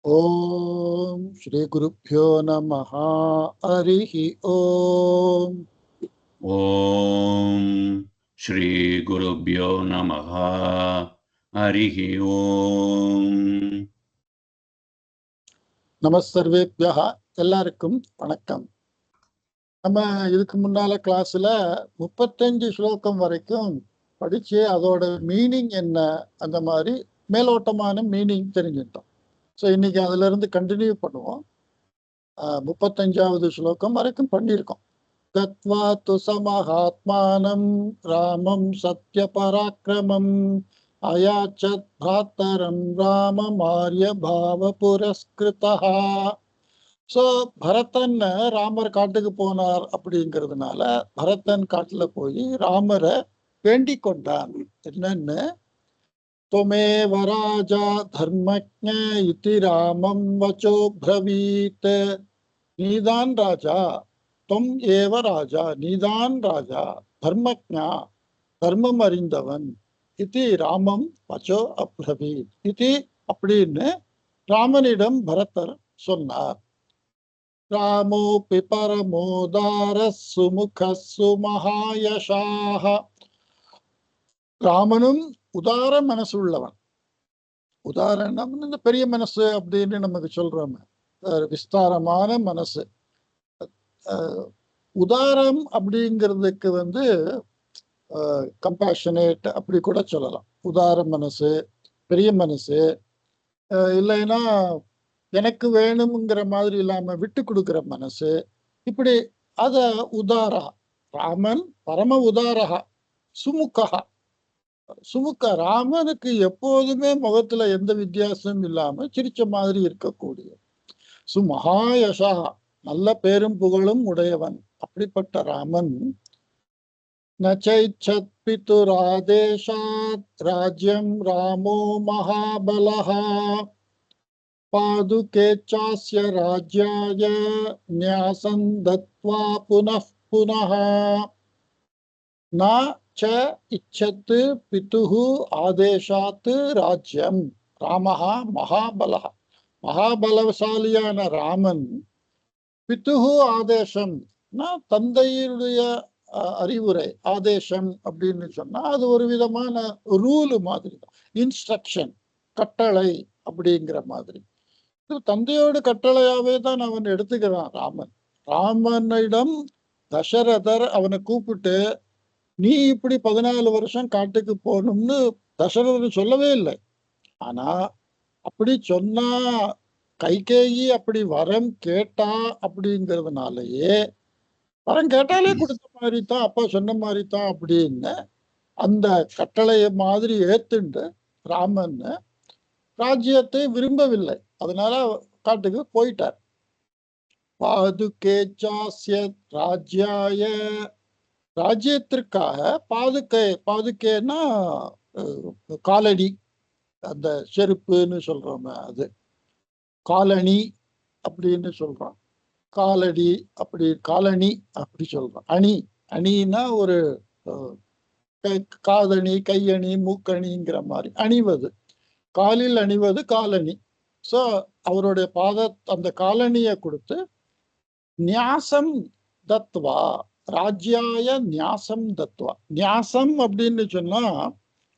ஓம் ஸ்ரீ குருப்யோ நமஹ. ஹரிஹி ஓம். ஓம் ஸ்ரீ குருப்யோ நமஹ. ஹரிஹி ஓம். நமஸ்சர்வேப்யஹ. எல்லாருக்கும் வணக்கம். நம்ம இதுக்கு முன்னால கிளாஸ்ல 35 ஸ்லோகம் வரைக்கும் படிச்சு அதோட மீனிங் என்ன அந்த மாதிரி மேலோட்டமான மீனிங் தெரிஞ்சுட்டோம். ஸோ இன்னைக்கு அதுல இருந்து கண்டினியூ பண்ணுவோம். 35வது ஸ்லோகம் வரைக்கும் பண்ணியிருக்கோம். தத்வா து சமஹாத்மானம் ராமம் சத்ய பராக்கிரமம் அயாச்சத் பிராத்தரம் ராமம் ஆர்ய பாவ புரஸ்கிருதா. ஸோ பரதன் ராமர் காட்டுக்கு போனார் அப்படிங்கிறதுனால பரதன் காட்டுல போய் ராமரை வேண்டிக் கொண்டான். என்னன்னு, त्वमेव राजा धर्मज्ञ इति ராமம் வச்சோ பிரவீத். நீதான் ராஜா, தொம் ஏவ ராஜா, நீதான் ராஜா, தர்மஜா, தர்மம் அறிந்தவன், இது ராமம் வச்சோ அப்ரவீத், இது அப்படின்னு ராமனிடம் பரதர் சொன்னார். ராமோபி பரமோதார சுமுக சுமஹாயஷாக. ராமனும் உதார மனசு உள்ளவன். உதாரணம் இந்த பெரிய மனசு அப்படின்னு நமக்கு சொல்றோம், விஸ்தாரமான மனசு. உதாரம் அப்படிங்கிறதுக்கு கம்பேஷனேட் அப்படி கூட சொல்லலாம். உதார மனசு, பெரிய மனசு, இல்லைன்னா எனக்கு வேணுங்கிற மாதிரி இல்லாம விட்டு கொடுக்கிற மனசு, இப்படி அத உதாரா. ராமன் பரம உதாரகா, சுமுகா. சுமுக, ராமனுக்கு எப்போதுமே முகத்துல எந்த வித்தியாசமும் இல்லாம சிரிச்ச மாதிரி இருக்கக்கூடிய சுமஹாயஷா, நல்ல பேரும் புகழும் உடையவன். அப்படிப்பட்ட ராமன் நச்சைச்சத் பிதுராதேசாத் ராஜ்யம் ராமோ மகாபலஹா பாதுகே சாஸ்ய ராஜ்யாய ந்யாசம் தத்வா புனః புனः. ந ச இச்சத்து பிதுஹு ஆதேசாத் ராஜ்யம் ராமஹா மகாபலஹா. மகாபலசாலியான ராமன் பிதுஹு ஆதேசம், தந்தையுடைய அறிவுரை. ஆதேசம் அப்படின்னு சொன்னா அது ஒரு விதமான ரூல் மாதிரி தான், இன்ஸ்ட்ரக்ஷன், கட்டளை அப்படிங்கிற மாதிரி. தந்தையோட கட்டளையாவே தான் அவன் எடுத்துக்கிறான் ராமன். ராமனிடம் தசரதர் அவனை கூப்பிட்டு, நீ இப்படி 14 வருஷம் காட்டுக்கு போகணும்னு தசரதர் சொல்லவே இல்லை. ஆனா அப்படி சொன்னா, கைகேயி அப்படி வரம் கேட்டா அப்படிங்கிறதுனாலயே, வரம் கேட்டாலே கொடுத்த மாதிரி தான், அப்பா சொன்ன மாதிரி தான் அப்படின்னு அந்த கட்டளைய மாதிரி ஏத்துண்டு ராமன் ராஜ்யத்தை விரும்பவில்லை. அதனால காட்டுக்கு போயிட்டார். பாதுகே சாஸ்ய ராஜ்யாய, ராஜ்யத்திற்காக பாதுகை. பாதுகைன்னா காலடி, அந்த செருப்புன்னு சொல்றோமே அது, காலணி அப்படின்னு சொல்றோம். காலடி அப்படி, காலணி அப்படி சொல்றோம். அணி, அணின்னா ஒரு காதணி, கையணி, மூக்கணிங்கிற மாதிரி அணிவது, காலில் அணிவது காலணி. ஸோ அவருடைய அந்த காலணியை கொடுத்து ந்யாசம் தத்வா, ராஜ்யாய ந்யாசம் தத்வா. ந்யாசம் அப்படின்னு சொன்னா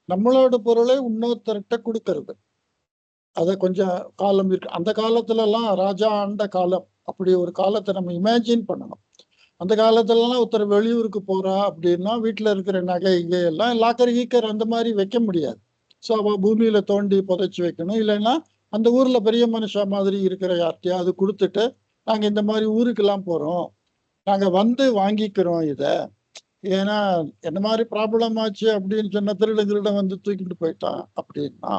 நம்மளோட பொருளை இன்னொருத்தர்கிட்ட கொடுக்கறது. அதை கொஞ்சம் காலம் இருக்கு. அந்த காலத்துல எல்லாம் ராஜா ஆண்ட காலம், அப்படி ஒரு காலத்தை நம்ம இமேஜின் பண்ணணும். அந்த காலத்துலலாம் ஒருத்தர் வெளியூருக்கு போறா அப்படின்னா வீட்டுல இருக்கிற நகை இகை எல்லாம் லாக்கர் கீக்கர் அந்த மாதிரி வைக்க முடியாது. ஸோ அவ பூமியில தோண்டி புதைச்சி வைக்கணும். இல்லைன்னா அந்த ஊர்ல பெரிய மனுஷா மாதிரி இருக்கிற யார்ட்டையா அது கொடுத்துட்டு, நாங்க இந்த மாதிரி ஊருக்கெல்லாம் போறோம், நாங்க வாங்கிக்கிறோம் இத, ஏன்னா என்ன மாதிரி ப்ராப்ளம் ஆச்சு அப்படின்னு சொன்ன திருட வந்து தூக்கிட்டு போயிட்டான் அப்படின்னா,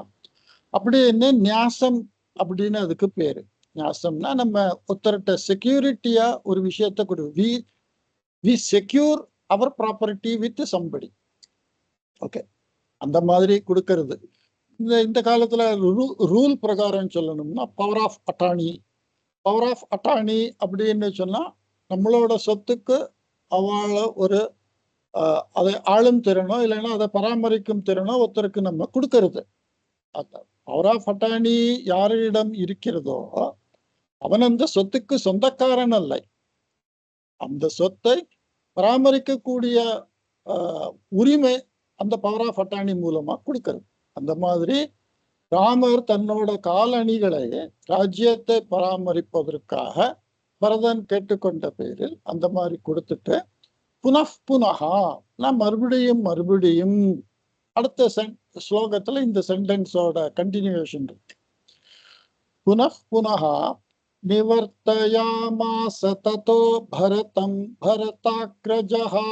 அப்படின்னு ந்யாசம் அப்படின்னு அதுக்கு பேரு. ந்யாசம்னா நம்ம ஒருத்தர்கிட்ட செக்யூரிட்டியா ஒரு விஷயத்த கொடு. We secure our property with somebody. Okay, அந்த மாதிரி கொடுக்கறது. இந்த காலத்துல ரூல் பிரகாரம் சொல்லணும்னா power of attorney. Power of attorney அப்படின்னு சொன்னா நம்மளோட சொத்துக்கு அவள ஒரு அதை ஆளும் திறனோ இல்லைன்னா அதை பராமரிக்கும் திறனோ ஒருத்தருக்கு நம்ம கொடுக்கறது. பவர் ஆஃப் அட்டார்னி யாரிடம் இருக்கிறதோ அவன் அந்த சொத்துக்கு சொந்தக்காரன் அல்ல. அந்த சொத்தை பராமரிக்கக்கூடிய உரிமை அந்த பவர் ஆஃப் அட்டார்னி மூலமா கொடுக்கிறது. அந்த மாதிரி ராமர் தன்னோட காலணிகளை ராஜ்யத்தை பராமரிப்பதற்காக பரதன் கேட்டுக்கொண்ட பேரில் அந்த மாதிரி கொடுத்துட்டு புனகா நான் மறுபடியும் அடுத்த ஸ்லோகத்துல இந்த சென்டென்ஸோட கண்டினியூஷன் இருக்கு. புனகா நிவர்த்தயாமாஸ ததோ பரதம் பரதாக்ரஜஹா.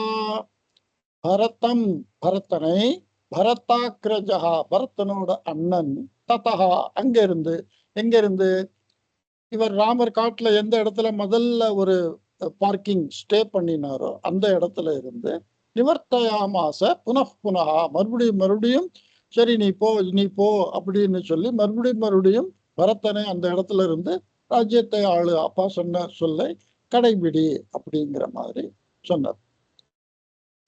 பரதனை பரதாக்ரஜஹா பரதனோட அண்ணன் ததஹா அங்கிருந்து எங்கிருந்து இவர் ராமர் காட்டுல எந்த இடத்துல முதல்ல ஒரு பார்க்கிங் ஸ்டே பண்ணினாரோ அந்த இடத்துல இருந்து நிவர்த்தயாமாஸ புனகா மறுபடியும் சரி நீ போ அப்படின்னு சொல்லி மறுபடியும் பரதனை அந்த இடத்துல இருந்து ராஜ்யத்தை ஆளு அப்பா சொன்ன சொல்லை கடைபிடி அப்படிங்கிற மாதிரி சொன்னார்.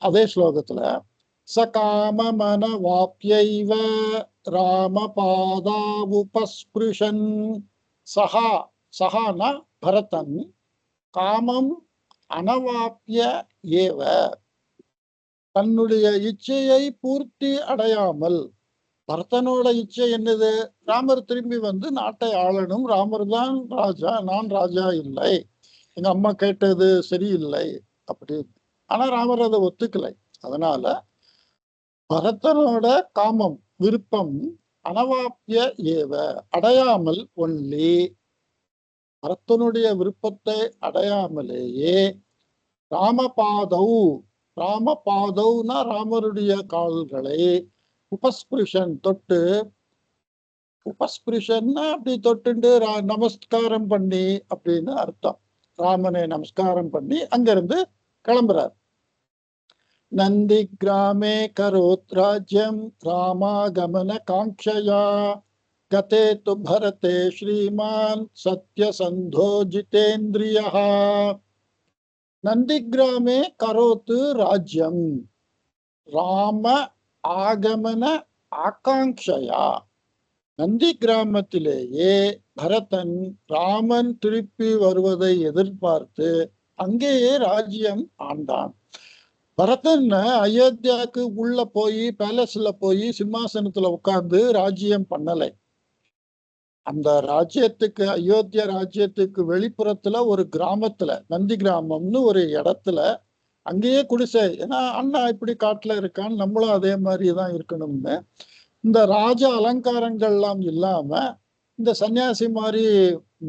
அதே ஸ்லோகத்துல சகாமமன வாப்யைவ ராமபாதாவுபஸ்பிருஷன் சகானா பரதன் காமம் அனவாப்பிய ஏவ தன்னுடைய இச்சையை பூர்த்தி அடையாமல், பரதனோட இச்சை என்னது? ராமர் திரும்பி வந்து நாட்டை ஆளணும், ராமர் தான் ராஜா, நான் ராஜா இல்லை, எங்க அம்மா கேட்டது சரியில்லை அப்படி. ஆனா ராமர் அதை ஒத்துக்கலை. அதனால பரதனோட காமம் விருப்பம் அனவாப்பிய ஏவ அடையாமல் ஒன்லி பரதனுடைய விருப்பத்தை அடையாமலேயே ராமபாதௌனா ராமருடைய கால்களை உபஸ்பிருஷன் தொட்டு, உபஸ்பிருஷன்னா அப்படி தொட்டுண்டு நமஸ்காரம் பண்ணி அப்படின்னு அர்த்தம். ராமனை நமஸ்காரம் பண்ணி அங்கிருந்து கிளம்புறார். நந்தி கிராமே கரோத் ராஜ்யம் ராமாகமன காங்க்ஷயா கதே து பரதே ஸ்ரீமான் சத்யசந்தோ ஜிதேந்திரியः. நந்தி கிராமே கரோத்து ராஜ்யம் ராம ஆகமன ஆகாங்க்ஷயா. நந்தி கிராமத்திலேயே பரதன் ராமன் திருப்பி வருவதை எதிர்பார்த்து அங்கேயே ராஜ்யம் ஆண்டான். பரதன் அயோத்தியாவுக்கு உள்ள போய் பேலஸ்ல போய் சிம்மாசனத்துல உட்கார்ந்து ராஜ்யம் பண்ணலை. அந்த ராஜ்யத்துக்கு, அயோத்தியா ராஜ்யத்துக்கு வெளிப்புறத்துல ஒரு கிராமத்துல, நந்தி கிராமம்னு ஒரு இடத்துல அங்கேயே குடிசை. ஏன்னா அண்ணா இப்படி காட்டுல இருக்கான்னு நம்மளும் அதே மாதிரிதான் இருக்கணும்னு இந்த ராஜ அலங்காரங்கள்லாம் இல்லாம இந்த சன்னியாசி மாதிரி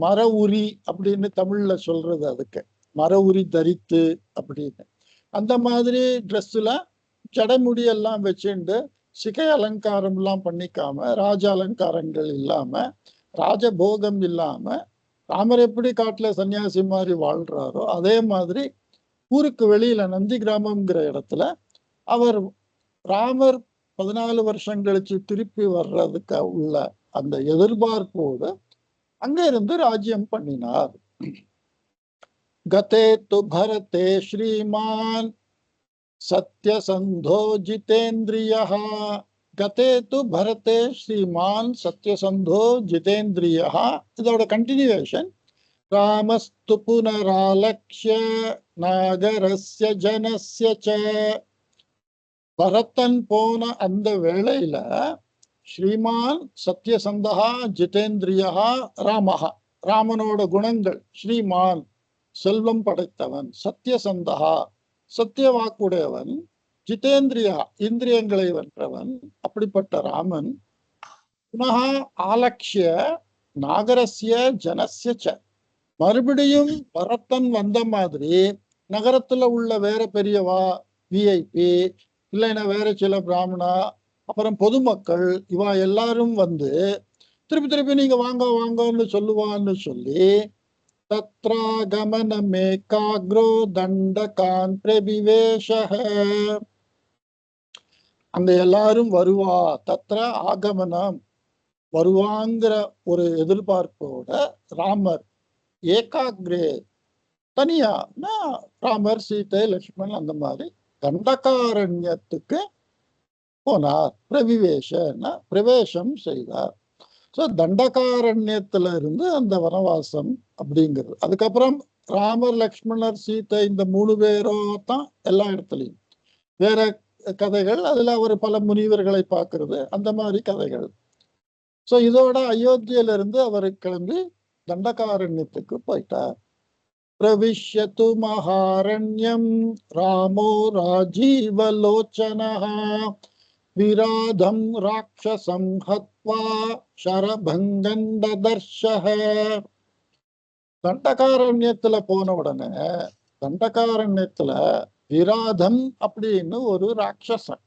மர உரி அப்படின்னு தமிழ்ல சொல்றது, அதுக்கு மர உரி தரித்து அப்படின்னு அந்த மாதிரி ட்ரெஸ்ல ஜடைமுடியெல்லாம் வச்சுண்டு சிகை அலங்காரம் எல்லாம் பண்ணிக்காம, ராஜ அலங்காரங்கள் இல்லாம, ராஜபோகம் இல்லாம ராமர் எப்படி காட்டுல சன்னியாசி மாதிரி வாழ்றாரோ அதே மாதிரி ஊருக்கு வெளியில நந்தி கிராமம்ங்கிற இடத்துல அவர் ராமர் 14 வருஷம் கழிச்சு திருப்பி வர்றதுக்கு உள்ள அந்த எதிர்பார்ப்போடு அங்க இருந்து ராஜ்யம் பண்ணினார். கதே து பரதே ஸ்ரீமான் சத்யசந்தோ ஜிதேந்திரியः. கதே து பரதே ஸ்ரீமான் சத்யசந்தோ ஜிதேந்திரியः. இதோட கண்டினியூவேஷன். ராமஸ்து புனராலக்ஷ்ய நாகரஸ்ய ஜனஸ்ய ச. பரதன் போன அந்த வேளையில ஸ்ரீமான் சத்யசந்தா ஜிதேந்திரியா ராமஹா, ராமனோட குணங்கள், ஸ்ரீமான் செல்வம் படைத்தவன், சத்யசந்தா சத்திய வாக்குடையவன், ஜிதேந்திரியா இந்திரியங்களை வென்றவன், அப்படிப்பட்ட ராமன் புனகா ஆலக்ஷ்ய நாகரஸ்ய ஜனஸ்ய ச. மறுபடியும் பரதன் வந்த மாதிரி நகரத்துல உள்ள வேற பெரியவா, விஐபி, இல்லைன்னா வேற சில பிராமணா, அப்புறம் பொதுமக்கள், இவா எல்லாரும் வந்து திருப்பி நீங்க வாங்க வாங்கன்னு சொல்லுவான்னு சொல்லி தத்ராகமனமே காக்ரோ தண்டகான் பிரபிவேஷஹ. அங்க எல்லாரும் வருவா, தத்ர ஆகமனம் வருவாங்கிற ஒரு எதிர்பார்ப்போட ராமர் ஏகாக்ரே தனியா, ராமர் சீதை லட்சுமணன் அந்த மாதிரி தண்டகாரண்யத்துக்கு போனார். பிரவிவேஷன்னா பிரவேசம் செய்தார். ஸோ தண்டகாரண்யத்துல இருந்து அந்த வனவாசம் அப்படிங்கிறது. அதுக்கப்புறம் ராமர், லக்ஷ்மணர், சீதை இந்த 3 பேரோ தான் எல்லா இடத்துலையும். வேற கதைகள், அதுல அவர் பல முனிவர்களை பார்க்கறது, அந்த மாதிரி கதைகள். ஸோ இதோட அயோத்தியில இருந்து அவர் கிளம்பி தண்டகாரண்யத்துக்கு போயிட்டார். பிரவிஷ்யது மகாரண்யம் ராமோ ராஜீவலோச்சனஹ விராதம் ராட்சசம் ஹத்வா ஷரபங்கன் ததர்ஷஹ. தண்டகாரண்யத்துல போன உடனே தண்டகாரண்யத்துல விராதம் அப்படின்னு ஒரு ராட்சசன்,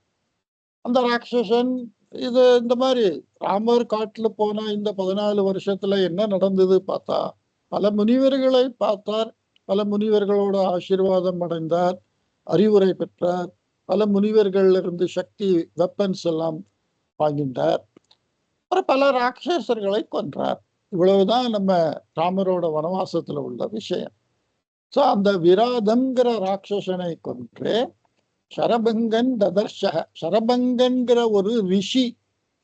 அந்த ராட்சசன் இது இந்த மாதிரி ராமர் காட்டுல போன இந்த 14 வருஷத்துல என்ன நடந்தது பார்த்தா, பல முனிவர்களை பார்த்தார், பல முனிவர்களோட ஆசீர்வாதம் அடைந்தார், அறிவுரை பெற்றார், பல முனிவர்கள் இருந்து சக்தி வெப்பன்ஸ் எல்லாம் வாங்கிட்டார், அப்புறம் பல ராட்சசர்களை கொன்றார். இவ்வளவுதான் நம்ம ராமரோட வனவாசத்துல உள்ள விஷயம். சோ அந்த விராதம்ங்கிற ராட்சசனை கொன்று ஷரபங்கன் ததர்ஷக, ஷரபங்கன்கிற ஒரு ரிஷி,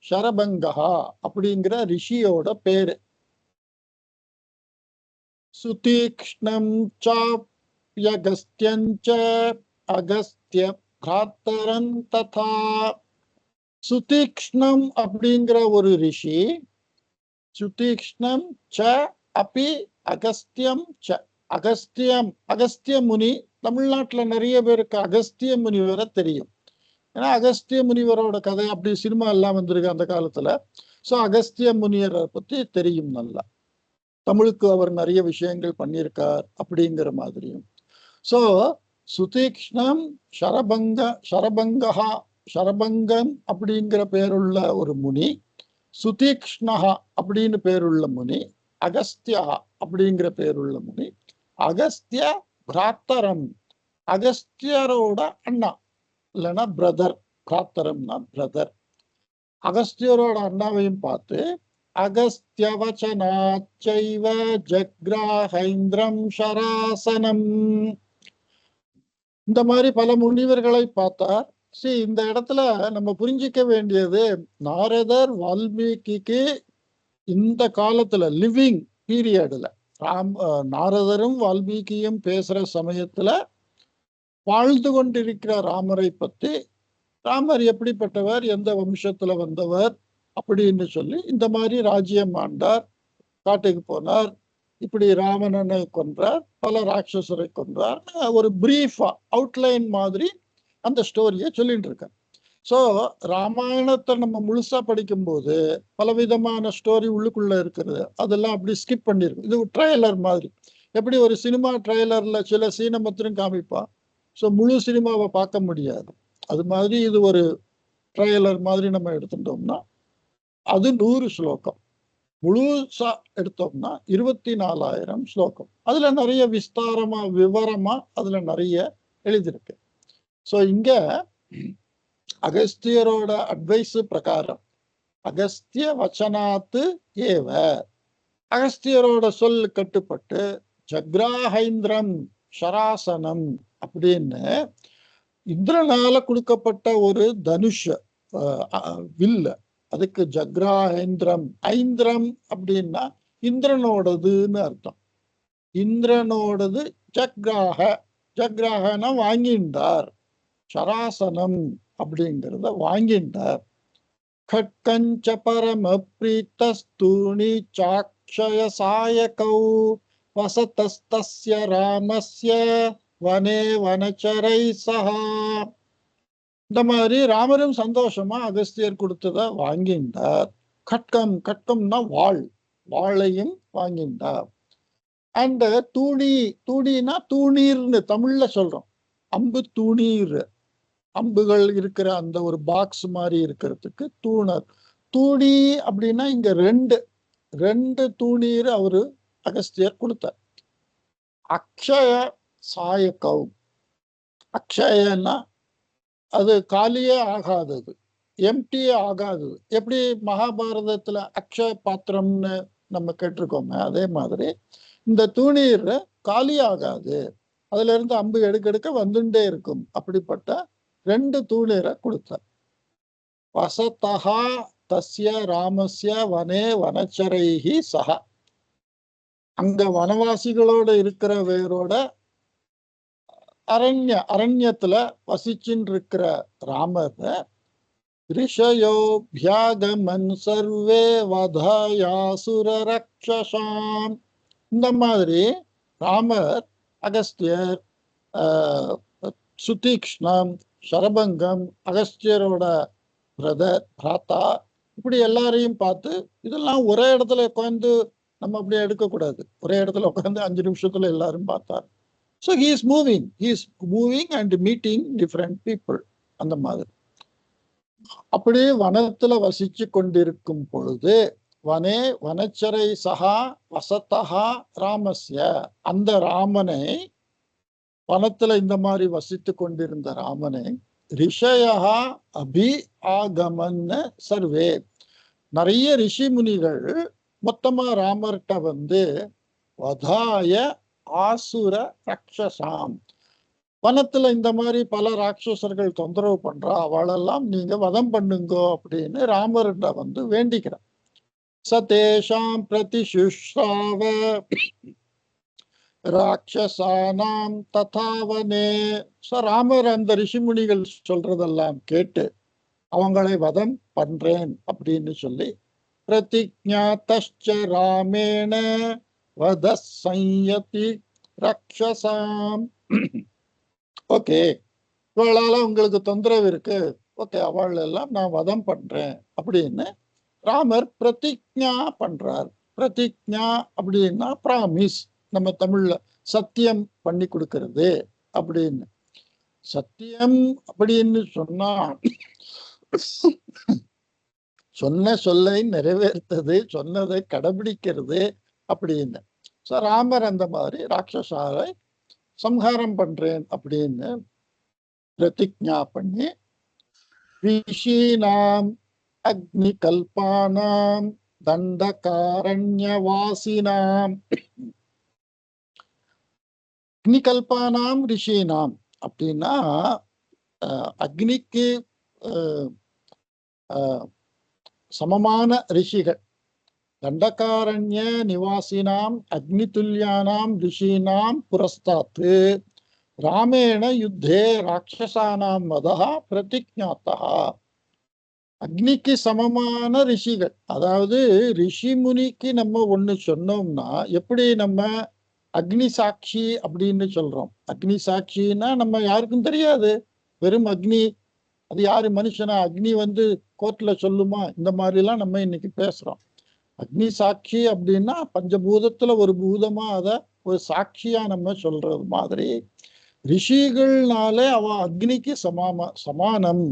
ஷரபங்கா அப்படிங்கிற ரிஷியோட பேரு. சுதீக்ஷ்ணம் சாப்யகஸ்த்யஞ்ச அகஸ்த்ய பிராத்தரன் ததா. சுதீக்ஷ்ணம் அப்படிங்கிற ஒரு ரிஷி, சுதீக்ஷ்ணம் ச அபி அகஸ்தியம் ச. அகஸ்தியம், அகஸ்திய முனி. தமிழ்நாட்டுல நிறைய பேருக்கு அகஸ்திய முனிவரை தெரியும். ஏன்னா அகஸ்திய முனிவரோட கதை அப்படி சினிமா எல்லாம் வந்திருக்கு அந்த காலத்துல. சோ அகஸ்திய முனிவரை பத்தி தெரியும் நல்லா. தமிழுக்கு அவர் நிறைய விஷயங்கள் பண்ணியிருக்கார் அப்படிங்கிற மாதிரியும். சோ சுதீக்ஷ்ணம் ஷரபங்கா, ஷரபங்கன் அப்படிங்கிற பேருள்ள ஒரு முனி, சுதீக்ஷ்ணஹா அப்படின்னு பேருள்ள முனி, அகஸ்தியா அப்படிங்கிற பேருள்ள முனி, அகஸ்திய பிராத்தரம், அகஸ்தியரோட அண்ணா இல்லைன்னா பிரதர், பிராத்தரம்னா பிரதர். அகஸ்தியரோட அண்ணாவையும் பார்த்து அகஸ்தியவச்சனாச்சைவ ஜக்ராஹைந்திரம் ஷராசனம். இந்த மாதிரி பல முனிவர்களை பார்த்தார். இந்த இடத்துல நம்ம புரிஞ்சிக்க வேண்டியது, நாரதர் வால்மீகிக்கு இந்த காலத்துல லிவிங் பீரியட்ல நாரதரும் வால்மீகியும் பேசுற சமயத்துல வாழ்ந்து கொண்டிருக்கிற ராமரை பத்தி, ராமர் எப்படிப்பட்டவர், எந்த வம்சத்துல வந்தவர் அப்படின்னு சொல்லி இந்த மாதிரி ராஜ்யம் ஆண்டார், காட்டுக்கு போனார், இப்படி ராவணனை கொன்றார், பல ராட்சசரை கொன்றார், ஒரு பிரீஃபா அவுட்லைன் மாதிரி அந்த ஸ்டோரியை சொல்லிட்டு இருக்கார். ஸோ ராமாயணத்தை நம்ம முழுசா படிக்கும்போது பலவிதமான ஸ்டோரி உள்ளுக்குள்ள இருக்கிறது, அதெல்லாம் அப்படி ஸ்கிப் பண்ணிருக்கு. இது ட்ரெய்லர் மாதிரி. எப்படி ஒரு சினிமா ட்ரெய்லர்ல சில சீனை மாத்திரம் காமிப்பான், ஸோ முழு சினிமாவை பார்க்க முடியாது. அது மாதிரி இது ஒரு ட்ரெய்லர் மாதிரி நம்ம எடுத்துட்டோம்னா அது 100 ஸ்லோகம். முழுசா எடுத்தோம்னா 24,000 ஸ்லோகம். அதுல நிறைய விஸ்தாரமா விவரமா அதுல நிறைய எழுதியிருக்கு. ஸோ இங்க அகஸ்தியரோட அட்வைஸ் பிரகாரம் அகஸ்திய வச்சனாத்து ஏவ, அகஸ்தியரோட சொல் கட்டுப்பட்டு ஜக்ராஹைந்திரம் ஷராசனம் அப்படின்னு இந்திரனால கொடுக்கப்பட்ட ஒரு தனுஷ வில்ல, அதுக்கு ஜக்ராஹைந்திரம், ஐந்திரம் அப்படின்னா இந்திரனோடதுன்னு அர்த்தம். இந்திரனோடது ஜக்ராஹ, ஜக்ராஹனா வாங்கிண்டார், ஷராசனம் அப்படிங்கிறத வாங்கிண்டார். खट्कञ्च परमप्रीतस्तूणी चाक्षयसायकौ वसतस्तस्य रामस्य वने वनचरै सह. இந்த மாதிரி ராமரும் சந்தோஷமா அகஸ்தியர் கொடுத்தத வாங்கிண்டார். கட்கம், கட்கம்னா வாள், வாளையும் வாங்கிண்டார். அண்ட் தூணி, தூணினா தூணீர்னு தமிழ்ல சொல்றோம். அம்பு தூணீர், அம்புகள் இருக்கிற அந்த ஒரு பாக்ஸ் மாதிரி இருக்கிறதுக்கு தூணர். தூணி அப்படின்னா இங்க ரெண்டு தூணீர் அவரு அகஸ்தியர் கொடுத்தார். அக்ஷய சாயக்கௌ, அக்ஷயன்னா அது காலியே ஆகாதது, எம்டியே ஆகாதது. எப்படி மகாபாரதத்துல அக்ஷய பாத்திரம்னு நம்ம கேட்டிருக்கோமே, அதே மாதிரி இந்த தூணீர் காலி ஆகாது, அதுல இருந்து அம்பு எடுக்க வந்துட்டே இருக்கும். அப்படிப்பட்ட 2 தூணீரை கொடுத்தார். வசதஹா தஸ்ய ராமஸ்ய வனே வனச்சரைஹி சஹ. அங்க வனவாசிகளோட இருக்கிற வேரோட அரண்யத்துல வசிச்சுன்னு இருக்கிற ராமர் ரிஷயோபியாகமன் சர்வே வதாயாசுர ரக்ஷசாம். இந்த மாதிரி ராமர் அகஸ்தியர், சுதீக்ஷ்ணம், சரபங்கம், அகஸ்தியரோட பிரதர் பிராத்தா, இப்படி எல்லாரையும் பார்த்து, இதெல்லாம் ஒரே இடத்துல உட்காந்து நம்ம அப்படியே எடுக்கக்கூடாது. ஒரே இடத்துல உட்காந்து 5 நிமிஷத்துல எல்லாரும் பார்த்தார். So he is moving and meeting different people. அந்த மாதிரி அப்படியே வனத்துல வசிச்சு கொண்டிருக்கும் பொழுது வனே வனச்சரை சகா வசத்தகா ராமஸ்ய, அந்த ராமனை, வனத்துல இந்த மாதிரி வசித்து கொண்டிருந்த ராமனை ரிஷயா அபி ஆகமன் சர்வே, நிறைய ரிஷி முனிகள் மொத்தமா ராமர்கிட்ட வந்து வதாய ஆசுர ரக்ஷசாம், வனத்துல இந்த மாதிரி பல ராட்சசர்கள் தொந்தரவு பண்றா, அவளெல்லாம் நீங்க வதம் பண்ணுங்கோ அப்படின்னு ராமர்கிட்ட வந்து வேண்டிக்கிறார். சதேஷாம் பிரதிசுஷ்ராவ ராட்சசானாம் ததாவனே. ராமர் அந்த ரிஷிமுனிகள் சொல்றதெல்லாம் கேட்டு அவங்களை வதம் பண்றேன் அப்படின்னு சொல்லி பிரதிஜ்ஞாதஸ்ச ராமேண வத சம்யதி ரக்ஷசாம். ஓகே, இவளால உங்களுக்கு தொந்தரவு இருக்கு, ஓகே, அவள் எல்லாம் நான் வதம் பண்றேன் அப்படின்னு ராமர் பிரதிஜ்ஞா பண்றார். பிரதிஜ்ஞா அப்படின்னா பிராமிஸ், நம்ம தமிழ்ல சத்தியம் பண்ணி கொடுக்கறது அப்படின்னு. சத்தியம் அப்படின்னு சொன்னா சொன்ன சொல்லை நிறைவேற்றது, சொன்னதை கடைபிடிக்கிறது அப்படின்னு. ராமர் அந்த மாதிரி ராட்சசாலை சம்ஹாரம் பண்றேன் அப்படின்னு பிரதிஜ்ஞா பண்ணி ரிஷீனாம் அக்னி கல்பானாம் தண்டகாரண்யவாசினாம், அக்னி கல்பானாம் ரிஷீனாம் அப்படின்னா அக்னிக்கு சமமான ரிஷிகள், தண்டகாரண்ய நிவாசினாம் அக்னி துல்யானாம் ரிஷீனாம் புரஸ்தாத்து ராமேண யுத்தே ராட்சசானாம் வதா பிரதிஜ்ஞாத்தா. அக்னிக்கு சமமான ரிஷிகள், அதாவது ரிஷி முனிக்கு நம்ம ஒண்ணு சொன்னோம்னா, எப்படி நம்ம அக்னி சாட்சி அப்படின்னு சொல்றோம். அக்னி சாட்சின்னா நம்ம யாருக்கும் தெரியாது, வெறும் அக்னி, அது யாரு மனுஷனா, அக்னி வந்து கோர்ட்ல சொல்லுமா, இந்த மாதிரி எல்லாம் நம்ம இன்னைக்கு பேசுறோம். அக்னி சாட்சி அப்படின்னா பஞ்சபூதத்துல ஒரு பூதமா அத ஒரு சாட்சியா நம்ம சொல்றது மாதிரி, ரிஷிகள்னாலே அவ அக்னிக்கு சமானம்.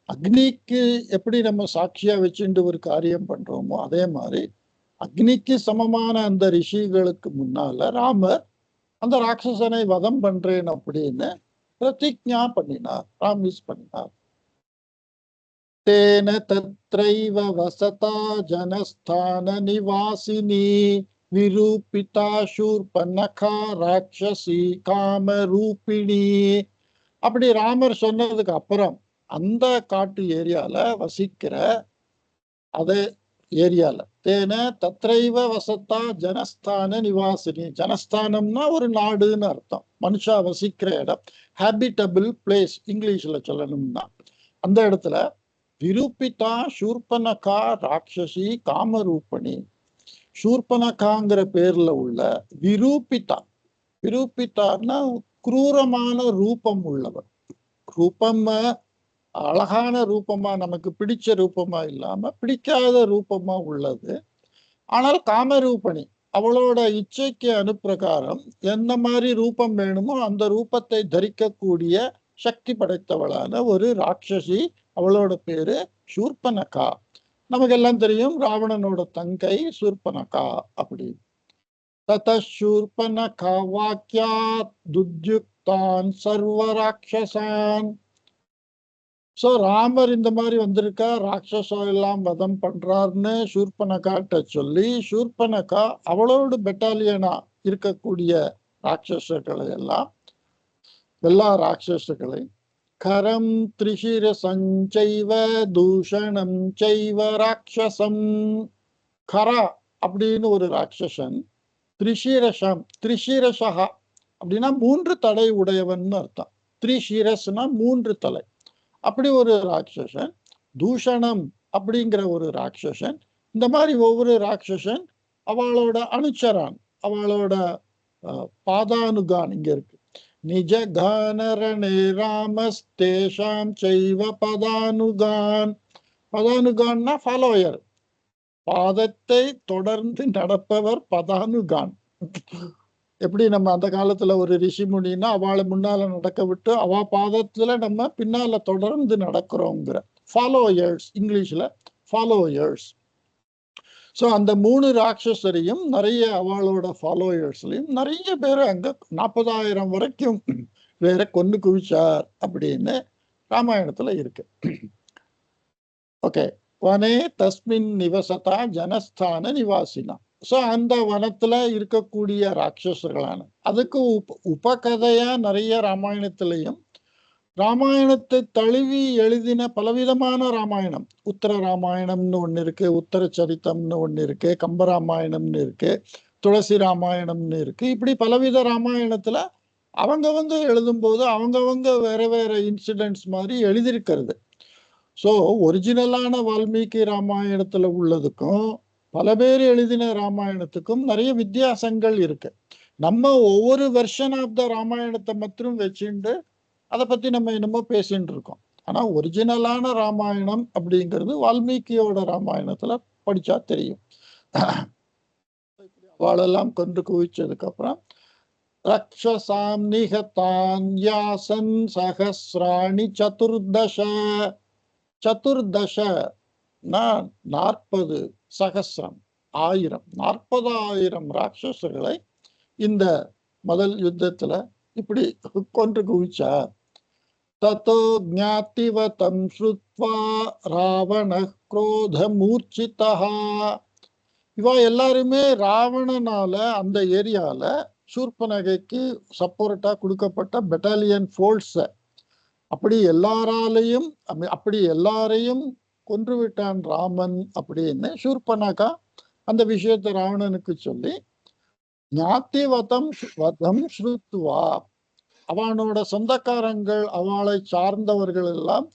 அக்னிக்கு எப்படி நம்ம சாட்சியா வச்சுட்டு ஒரு காரியம் பண்றோமோ, அதே மாதிரி அக்னிக்கு சமமான அந்த ரிஷிகளுக்கு முன்னால ராமர் அந்த ராட்சசனை வதம் பண்றேன் அப்படின்னு பிரதிஜ்ஞா பண்ணினார், பிராமிஸ் பண்ணினார். தேன தத்ரைவ வசதா ஜனஸ்தான நிவாசினி விரூபிதா சூர்பனகா ராட்சசி காமரூபிணி. அப்படி ராமர் சொன்னதுக்கு அப்புறம் அந்த காட்டு ஏரியால வசிக்கிற அதே ஏரியால தேன தத்ரைவ வசத்தா ஜனஸ்தான நிவாசினி, ஜனஸ்தானம்னா ஒரு நாடுன்னு அர்த்தம், மனுஷா வசிக்கிற இடம், ஹேபிட்டபிள் பிளேஸ் இங்கிலீஷ்ல சொல்லணும்னா. அந்த இடத்துல விரூபிதா சூர்பனகா ராட்சசி காமரூபணி, சூர்பனகாங்கிற பேர்ல உள்ள விரூபிதா, விரூபிதான்னா குரூரமான ரூபம் உள்ளவர். ரூபம் அழகான ரூபமா, நமக்கு பிடிச்ச ரூபமா இல்லாம பிடிக்காத ரூபமா உள்ளது. ஆனால் காமரூபணி, அவளோட இச்சைக்கு அனுப்பிரகாரம் என்ன மாதிரி ரூபம் வேணுமோ அந்த ரூபத்தை தரிக்கக்கூடிய சக்தி படைத்தவளான ஒரு ராட்சசி, அவளோட பேரு சூர்பனகா. நமக்கெல்லாம் தெரியும் ராவணனோட தங்கை சூர்பனகா அப்படி. தத சூர்பனகா வாக்கியாத் துத்யுக்தான் சர்வ ராட்சசான். சோ ராமர் இந்த மாதிரி வந்திருக்கா, ராட்சசம் எல்லாம் வதம் பண்றாருன்னு சூர்பனகாட்ட சொல்லி, சூர்பனகா அவளோட பெட்டாலியனா இருக்கக்கூடிய ராட்சசர்களை எல்லாம், எல்லா ராட்சசர்களையும் கரம் திரிஷிரசஞ்சைவ தூஷணம் செய்வ ராட்சசம். கரா அப்படின்னு ஒரு ராட்சசன், திரிஷிரசம் திரிஷிரசகா அப்படின்னா 3 தலை உடையவன் அர்த்தம். திரிஷிரஸ்னா 3 தலை. அப்படி ஒரு ராட்சசன், தூஷணம் அப்படிங்கிற ஒரு ராட்சசன். இந்த மாதிரி ஒவ்வொரு ராட்சசன் அவளோட அனுச்சரான், அவளோட பாதானுகான் இங்க இருக்கு. நிஜ கானரணே ராமஸ்தேஷாம் செய்வ பதானுகான். பதானுகான்னா ஃபாலோயர், பாதத்தை தொடர்ந்து நடப்பவர் பதானுகான். எப்படி நம்ம அந்த காலத்துல ஒரு ரிஷி முனின்னா அவளை முன்னால நடக்க விட்டு அவ பாதத்துல நம்ம பின்னால தொடர்ந்து நடக்கிறோங்கிற ஃபாலோயர்ஸ், இங்கிலீஷ்ல ஃபாலோயர்ஸ். ஸோ அந்த 3 ராட்சசரையும் நிறைய அவளோட ஃபாலோயர்ஸ்லையும் நிறைய பேர் அங்க 40,000 வரைக்கும் வேற கொண்டு குவிச்சார் அப்படின்னு ராமாயணத்துல இருக்கு. ஓகே. வனே தஸ்மின் நிவசதா ஜனஸ்தான நிவாசினா. ஸோ அந்த வனத்துல இருக்கக்கூடிய ராட்சசர்களான அதுக்கு உபகதையா நிறைய ராமாயணத்திலையும், ராமாயணத்தை தழுவி எழுதின பலவிதமான ராமாயணம், உத்தர ராமாயணம்னு ஒண்ணு இருக்கு, உத்தர சரித்தம்னு ஒண்ணு இருக்கு, கம்பராமாயணம்னு இருக்கு, துளசி ராமாயணம்னு இருக்கு. இப்படி பலவித ராமாயணத்துல அவங்கவங்க எழுதும்போது அவங்கவங்க வேற வேற இன்சிடென்ட்ஸ் மாதிரி எழுதியிருக்கிறது. ஸோ ஒரிஜினலான வால்மீகி ராமாயணத்துல உள்ளதுக்கும் பல பேர் எழுதின ராமாயணத்துக்கும் நிறைய வித்தியாசங்கள் இருக்கு. நம்ம ஒவ்வொரு வெர்ஷன் ஆஃப் த ராமாயணத்தை மட்டும் வச்சுட்டு அதை பத்தி நம்ம என்னமோ பேசிட்டு இருக்கோம். ஆனா ஒரிஜினலான ராமாயணம் அப்படிங்கிறது வால்மீகியோட ராமாயணத்துல படிச்சா தெரியும். அவளெல்லாம் கொண்டு குவிச்சதுக்கு அப்புறம் ரக்ஷசாம் நிகதான் யாசன் சஹஸ்ராணி சதுர்தச. சதுர்தச 40 சகசிரம் 1000 40,000 ராட்சசர்களை இந்த முதல் யுத்தத்துல இப்படி கொன்று குவிச்சார். ததோ ஞாதிவதம் ஸ்ருத்வா ராவண குரோத மூர்ச்சிதா. இவ எல்லாருமே ராவணனால அந்த ஏரியால சூர்பனகைக்கு சப்போர்ட்டா கொடுக்கப்பட்ட பெட்டாலியன் ஃபோர்ஸ், அப்படி எல்லாரையும் கொன்று விட்டான் ராமன் அப்படின்னு சூர்பனகா அந்த விஷயத்தை ராவணனுக்கு சொல்லி, ஞாதிவதம் வதம் ஸ்ருத்வா, அவனோட சொந்தக்காரங்கள் அவளை சார்ந்தவர்கள் எல்லாம்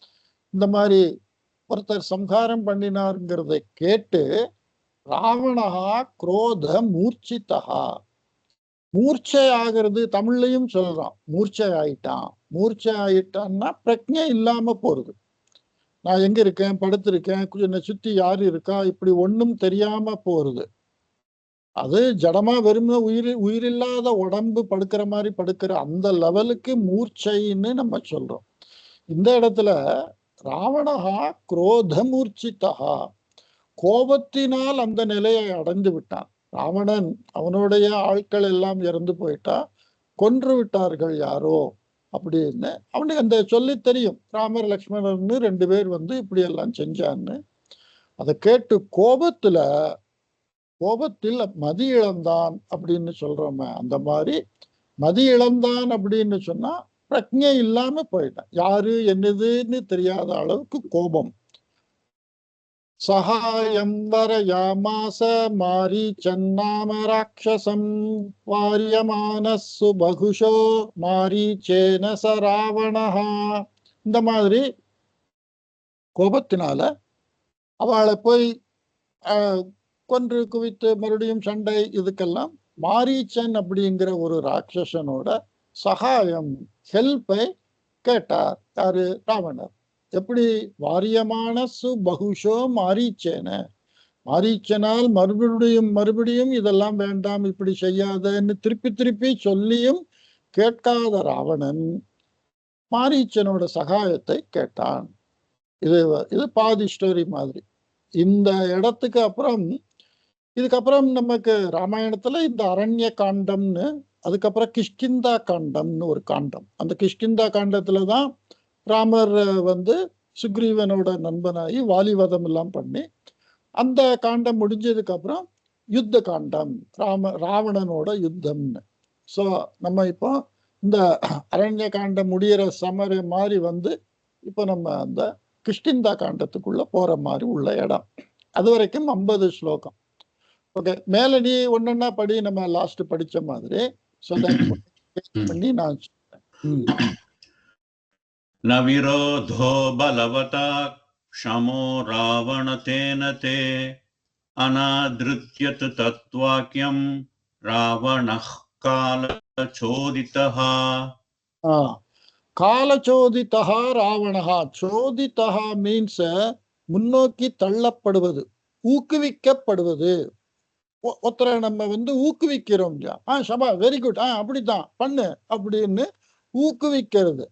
இந்த மாதிரி ஒருத்தர் சம்ஹாரம் பண்ணினார்ங்கிறதை கேட்டு ராவணஹா குரோத மூர்ச்சிதா. மூர்ச்சை ஆகிறது தமிழ்லையும் சொல்றான், மூர்ச்சை ஆயிட்டான். மூர்ச்சை ஆயிட்டான்னா பிரக்ஞை இல்லாம போறது. நான் எங்க இருக்கேன், படுத்திருக்கேன், என்னை சுத்தி யாரு இருக்கா, இப்படி ஒண்ணும் தெரியாம போறது. அது ஜடமா வெறும் உயிரில்லாத உடம்பு படுக்கிற மாதிரி படுக்கிற அந்த லெவலுக்கு மூர்ச்சைன்னு நம்ம சொல்றோம். இந்த இடத்துல ராவணஹா குரோத மூர்ச்சிதா, கோபத்தினால் அந்த நிலையை அடைந்து விட்டான். ராவணன் அவனுடைய ஆட்கள் எல்லாம் இறந்து போயிட்டா, கொன்று விட்டார்கள் யாரோ அப்படின்னு அவனுக்கு அந்த சொல்லி தெரியும். ராமர் லக்ஷ்மணர்னு 2 பேர் வந்து இப்படி எல்லாம் செஞ்சான்னு அதை கேட்டு கோபத்தில் மதி இழந்தான் அப்படின்னு சொல்றோமே, அந்த மாதிரி மதி இழந்தான் அப்படின்னு சொன்னா பிரக்ஞை இல்லாம போயிட்டான், யாரு என்னதுன்னு தெரியாத அளவுக்கு கோபம். சகாயம் வரயாமாச மாரீச்சன் நாம ராட்சசம் வாரியமானசு பகுஷோ மாரீச்சேன ச ராவணஹா. இந்த மாதிரி கோபத்தினால அவளை போய் கொன்று குவித்து மறுபடியும் சண்டை, இதுக்கெல்லாம் மாரீச்சன் அப்படிங்கிற ஒரு ராட்சசனோட சகாயம், ஹெல்ப்பை கேட்டார். யாரு? ராவணர். எப்படி? வாரியமான பகுஷோ மாரீச்சேன, மாரீச்சனால் மறுபடியும் இதெல்லாம் வேண்டாம், இப்படி செய்யாதன்னு திருப்பி சொல்லியும் கேட்காத ராவணன் மாரீச்சனோட சகாயத்தை கேட்டான். இது பாதி ஸ்டோரி மாதிரி. இந்த இடத்துக்கு அப்புறம் இதுக்கப்புறம் நமக்கு ராமாயணத்துல இந்த அரண்ய காண்டம்னு, அதுக்கப்புறம் கிஷ்கிந்தா காண்டம்னு ஒரு காண்டம். அந்த கிஷ்கிந்தா காண்டத்துலதான் ராமர் வந்து சுக்ரீவனோட நண்பனாகி வாலிவதம் எல்லாம் பண்ணி, அந்த காண்டம் முடிஞ்சதுக்கு அப்புறம் யுத்த காண்டம், ராவணனோட யுத்தம்னு. ஸோ நம்ம இப்போ இந்த அரண்ய காண்டம் முடிகிற சமர மாதிரி வந்து இப்போ நம்ம அந்த கிஷ்கிந்தா காண்டத்துக்குள்ள போற மாதிரி உள்ள இடம். அது வரைக்கும் 50 ஸ்லோகம். ஓகே, மேல நீ ஒன்னொன்னா படி, நம்ம லாஸ்ட் படிச்ச மாதிரி. ஸோ தட் பண்ணி நான் ந விரோதோ பலவதா க்ஷமோ ராவணதேன தே அநாத்ருத்யத் தத்வாக்யம் ராவணः காலசோதிதः. காலச்சோதிதா ராவணஹா. சோதிதா மீன்ஸ் முன்னோக்கி தள்ளப்படுவது, ஊக்குவிக்கப்படுவது. ஒருத்தரை நம்ம வந்து ஊக்குவிக்கிறோம் இல்லையா, சபா வெரி குட், அப்படித்தான் பண்ணு அப்படின்னு ஊக்குவிக்கிறது.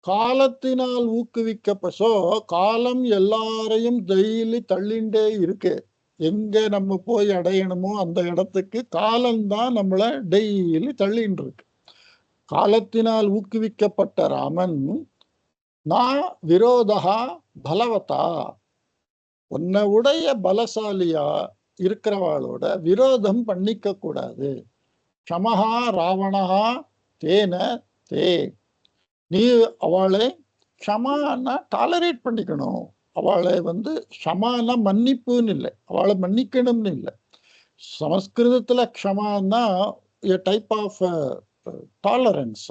காலத்தினால் ஊக்குவிக்கப்போ காலம் எல்லாரையும் டெய்லி தள்ளிண்டே இருக்கு. எங்க நம்ம போய் அடையணுமோ அந்த இடத்துக்கு காலம்தான் நம்மளை டெய்லி தள்ளின்னு இருக்கு. காலத்தினால் ஊக்குவிக்கப்பட்ட ராமன் நான் விரோதா பலவதா, உன்னை உடைய பலசாலியா இருக்கிறவாளோட விரோதம் பண்ணிக்க கூடாது. க்ஷமஹா ராவணஹா தேன தே, நீ அவளை க்ஷமானா டாலரேட் பண்ணிக்கணும். அவளை வந்து க்ஷமானா மன்னிப்புன்னு இல்லை, அவளை மன்னிக்கணும்னு இல்லை. சமஸ்கிருதத்துல க்ஷமானா a type of tolerance.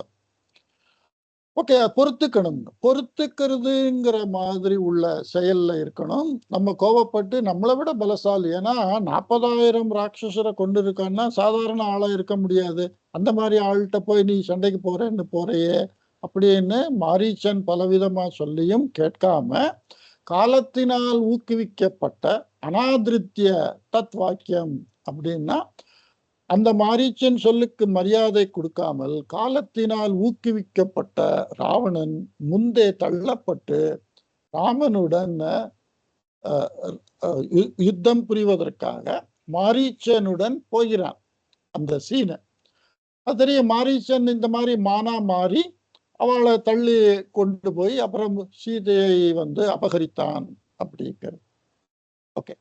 Okay, பொறுத்துக்கணும். பொறுத்துக்கிறதுங்கிற மாதிரி உள்ள செயல்ல இருக்கணும். நம்ம கோபப்பட்டு நம்மளை விட பலசாலி, ஏன்னா 40,000 ராட்சசரை கொண்டு இருக்கான்னா சாதாரண ஆளா இருக்க முடியாது. அந்த மாதிரி ஆள்கிட்ட போய் நீ சண்டைக்கு போறேன்னு போறையே அப்படின்னு மாரீச்சன் பலவிதமா சொல்லியும் கேட்காம காலத்தினால் ஊக்குவிக்கப்பட்ட அநாதிருத்திய தத் வாக்கியம் அப்படின்னா அந்த மாரீச்சன் சொல்லுக்கு மரியாதை கொடுக்காமல் காலத்தினால் ஊக்குவிக்கப்பட்ட ராவணன் முந்தே தள்ளப்பட்டு ராமனுடன் யுத்தம் புரிவதற்காக மாரீச்சனுடன் போகிறான். அந்த சீனை அது தெரிய மாரீச்சன் இந்த மாதிரி மானா மாறி அவளை தள்ளி கொண்டு போய் அப்புறம் சீதையை வந்து அபகரித்தான் அப்படிங்கிறது. ஓகே,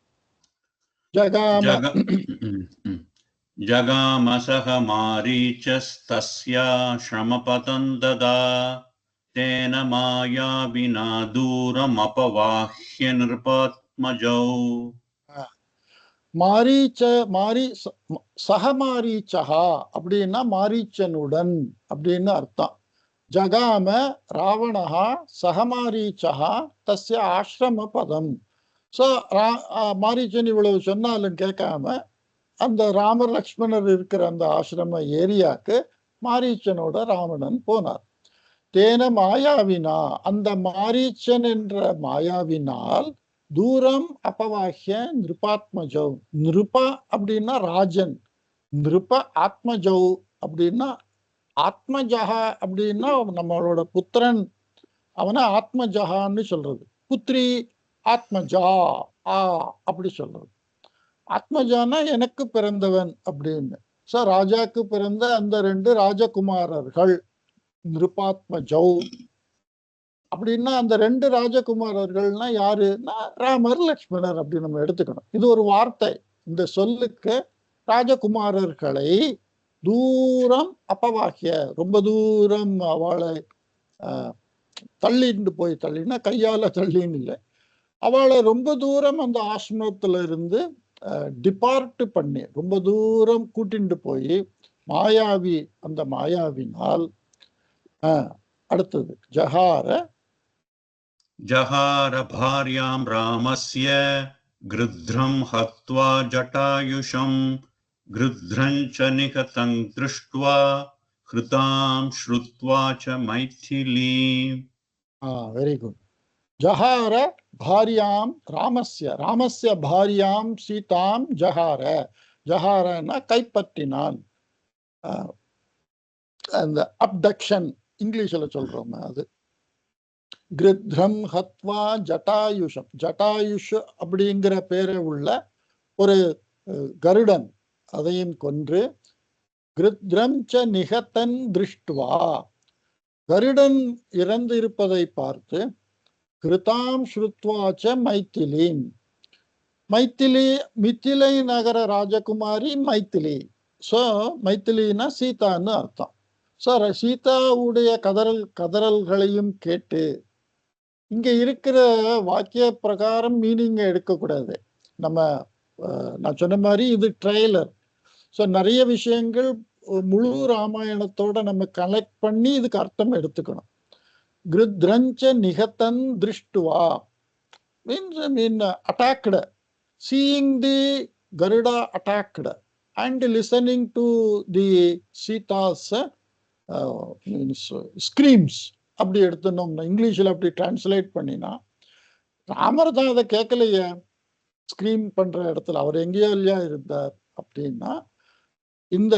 ஜகாமசஹ மாரீச்சஸ்தஸ்யா ஸ்ரமபதம் ததா தேன மாயாவினா தூரம் அபவாஹ்ய நிருபாத்மஜௌ. சகமாரீச்சகா அப்படின்னா மாரீச்சனுடன் அப்படின்னு அர்த்தம். ஜகாம ராவணஹா சகமாரீச்சகா தஸ்ய ஆசிரம பதம். ஸோ மாரீச்சன் இவ்வளவு சொன்னாலும் கேட்காம அந்த ராமர் லக்ஷ்மணர் இருக்கிற அந்த ஆசிரம ஏரியாக்கு மாரீச்சனோட ராவணன் போனார். தேன மாயாவினா, அந்த மாரீச்சன் என்ற மாயாவினால் தூரம் அபவாஹ்ய நிருபாத்மஜௌ. நிருபா அப்படின்னா ராஜன், நிருப ஆத்மஜௌ அப்படின்னா ஆத்மஜஹா அப்படின்னா நம்மளோட புத்திரன், அவனை ஆத்மஜஹான்னு சொல்றது. புத்ரி ஆத்மஜா அப்படி சொல்றது. ஆத்மஜானா எனக்கு பிறந்தவன் அப்படின்னு. ஸோ ராஜாக்கு பிறந்த அந்த 2 ராஜகுமாரர்கள் நிருபாத்மஜௌ அப்படின்னா அந்த 2 ராஜகுமாரர்கள்னா யாருன்னா ராமர் லக்ஷ்மணர் அப்படின்னு நம்ம எடுத்துக்கணும். இது ஒரு வார்த்தை. இந்த சொல்லுக்கு ராஜகுமாரர்களை தூரம் அபவாக்கிய, ரொம்ப தூரம் அவளை தள்ளிட்டு போய், தள்ளினா கையால தள்ளின்னு இல்லை, அவளை ரொம்ப தூரம் அந்த ஆசிரமத்துல இருந்து டிபார்ட் பண்ணி ரொம்ப தூரம் கூட்டிட்டு போய் மாயாவி, அந்த மாயாவினால் அடுத்தது ஜஹார பார்யாம் ராமஸ்ய கிருத்ரம் ஹத்வா ஜட்டாயுஷம் கிருத்ரஞ்ச நிகதம் திருஷ்ட்வா ஹ்ருதாம் ஸ்ருத்வா ச மைதிலீம். Very good. ஜஹார பாரியாம் ராமஸ்ய, ராமஸ்ய பாரியாம் சீதாம் ஜஹார. ஜஹாரன்னா கைப்பற்றினான். அந்த அப்டக்ஷன் இங்கிலீஷ்ல சொல்றோம் அது. கிருத்ரம் ஹத்வா ஜட்டாயுஷம். ஜட்டாயுஷ் அப்படிங்கிற பேரை உள்ள ஒரு கருடன், அதையும் கொன்று கிருத்ரம் ச நிகதன் திருஷ்டுவா, கருடன் இறந்து இருப்பதை பார்த்து கிருதாம் ஸ்ருத்வாச்ச மைத்திலீம். மைத்திலி மித்திலை நகர ராஜகுமாரி மைத்திலி. ஸோ மைத்திலினா சீதான்னு அர்த்தம். சார் சீதாவுடைய கதறல்களையும் கேட்டு இங்க இருக்கிற வாக்கிய பிரகாரம் மீனிங் எடுக்கக்கூடாது. நம்ம நான் சொன்ன மாதிரி இது ட்ரெய்லர். ஸோ நிறைய விஷயங்கள் முழு ராமாயணத்தோட நம்ம கனெக்ட் பண்ணி இதுக்கு அர்த்தம் எடுத்துக்கணும். கிருத்ரஞ்ச நிகதன் திருஷ்டுவா means attacked, seeing the Garuda attacked and listening to the Sita's means screams. அப்படி எடுத்துனோம்னா இங்கிலீஷில் அப்படி டிரான்ஸ்லேட் பண்ணினா ராமர் தான் அதை கேட்கலையே. ஸ்கிரீம் பண்ற இடத்துல அவர் எங்கேயோ இல்லையா இருந்தார் அப்படின்னா, இந்த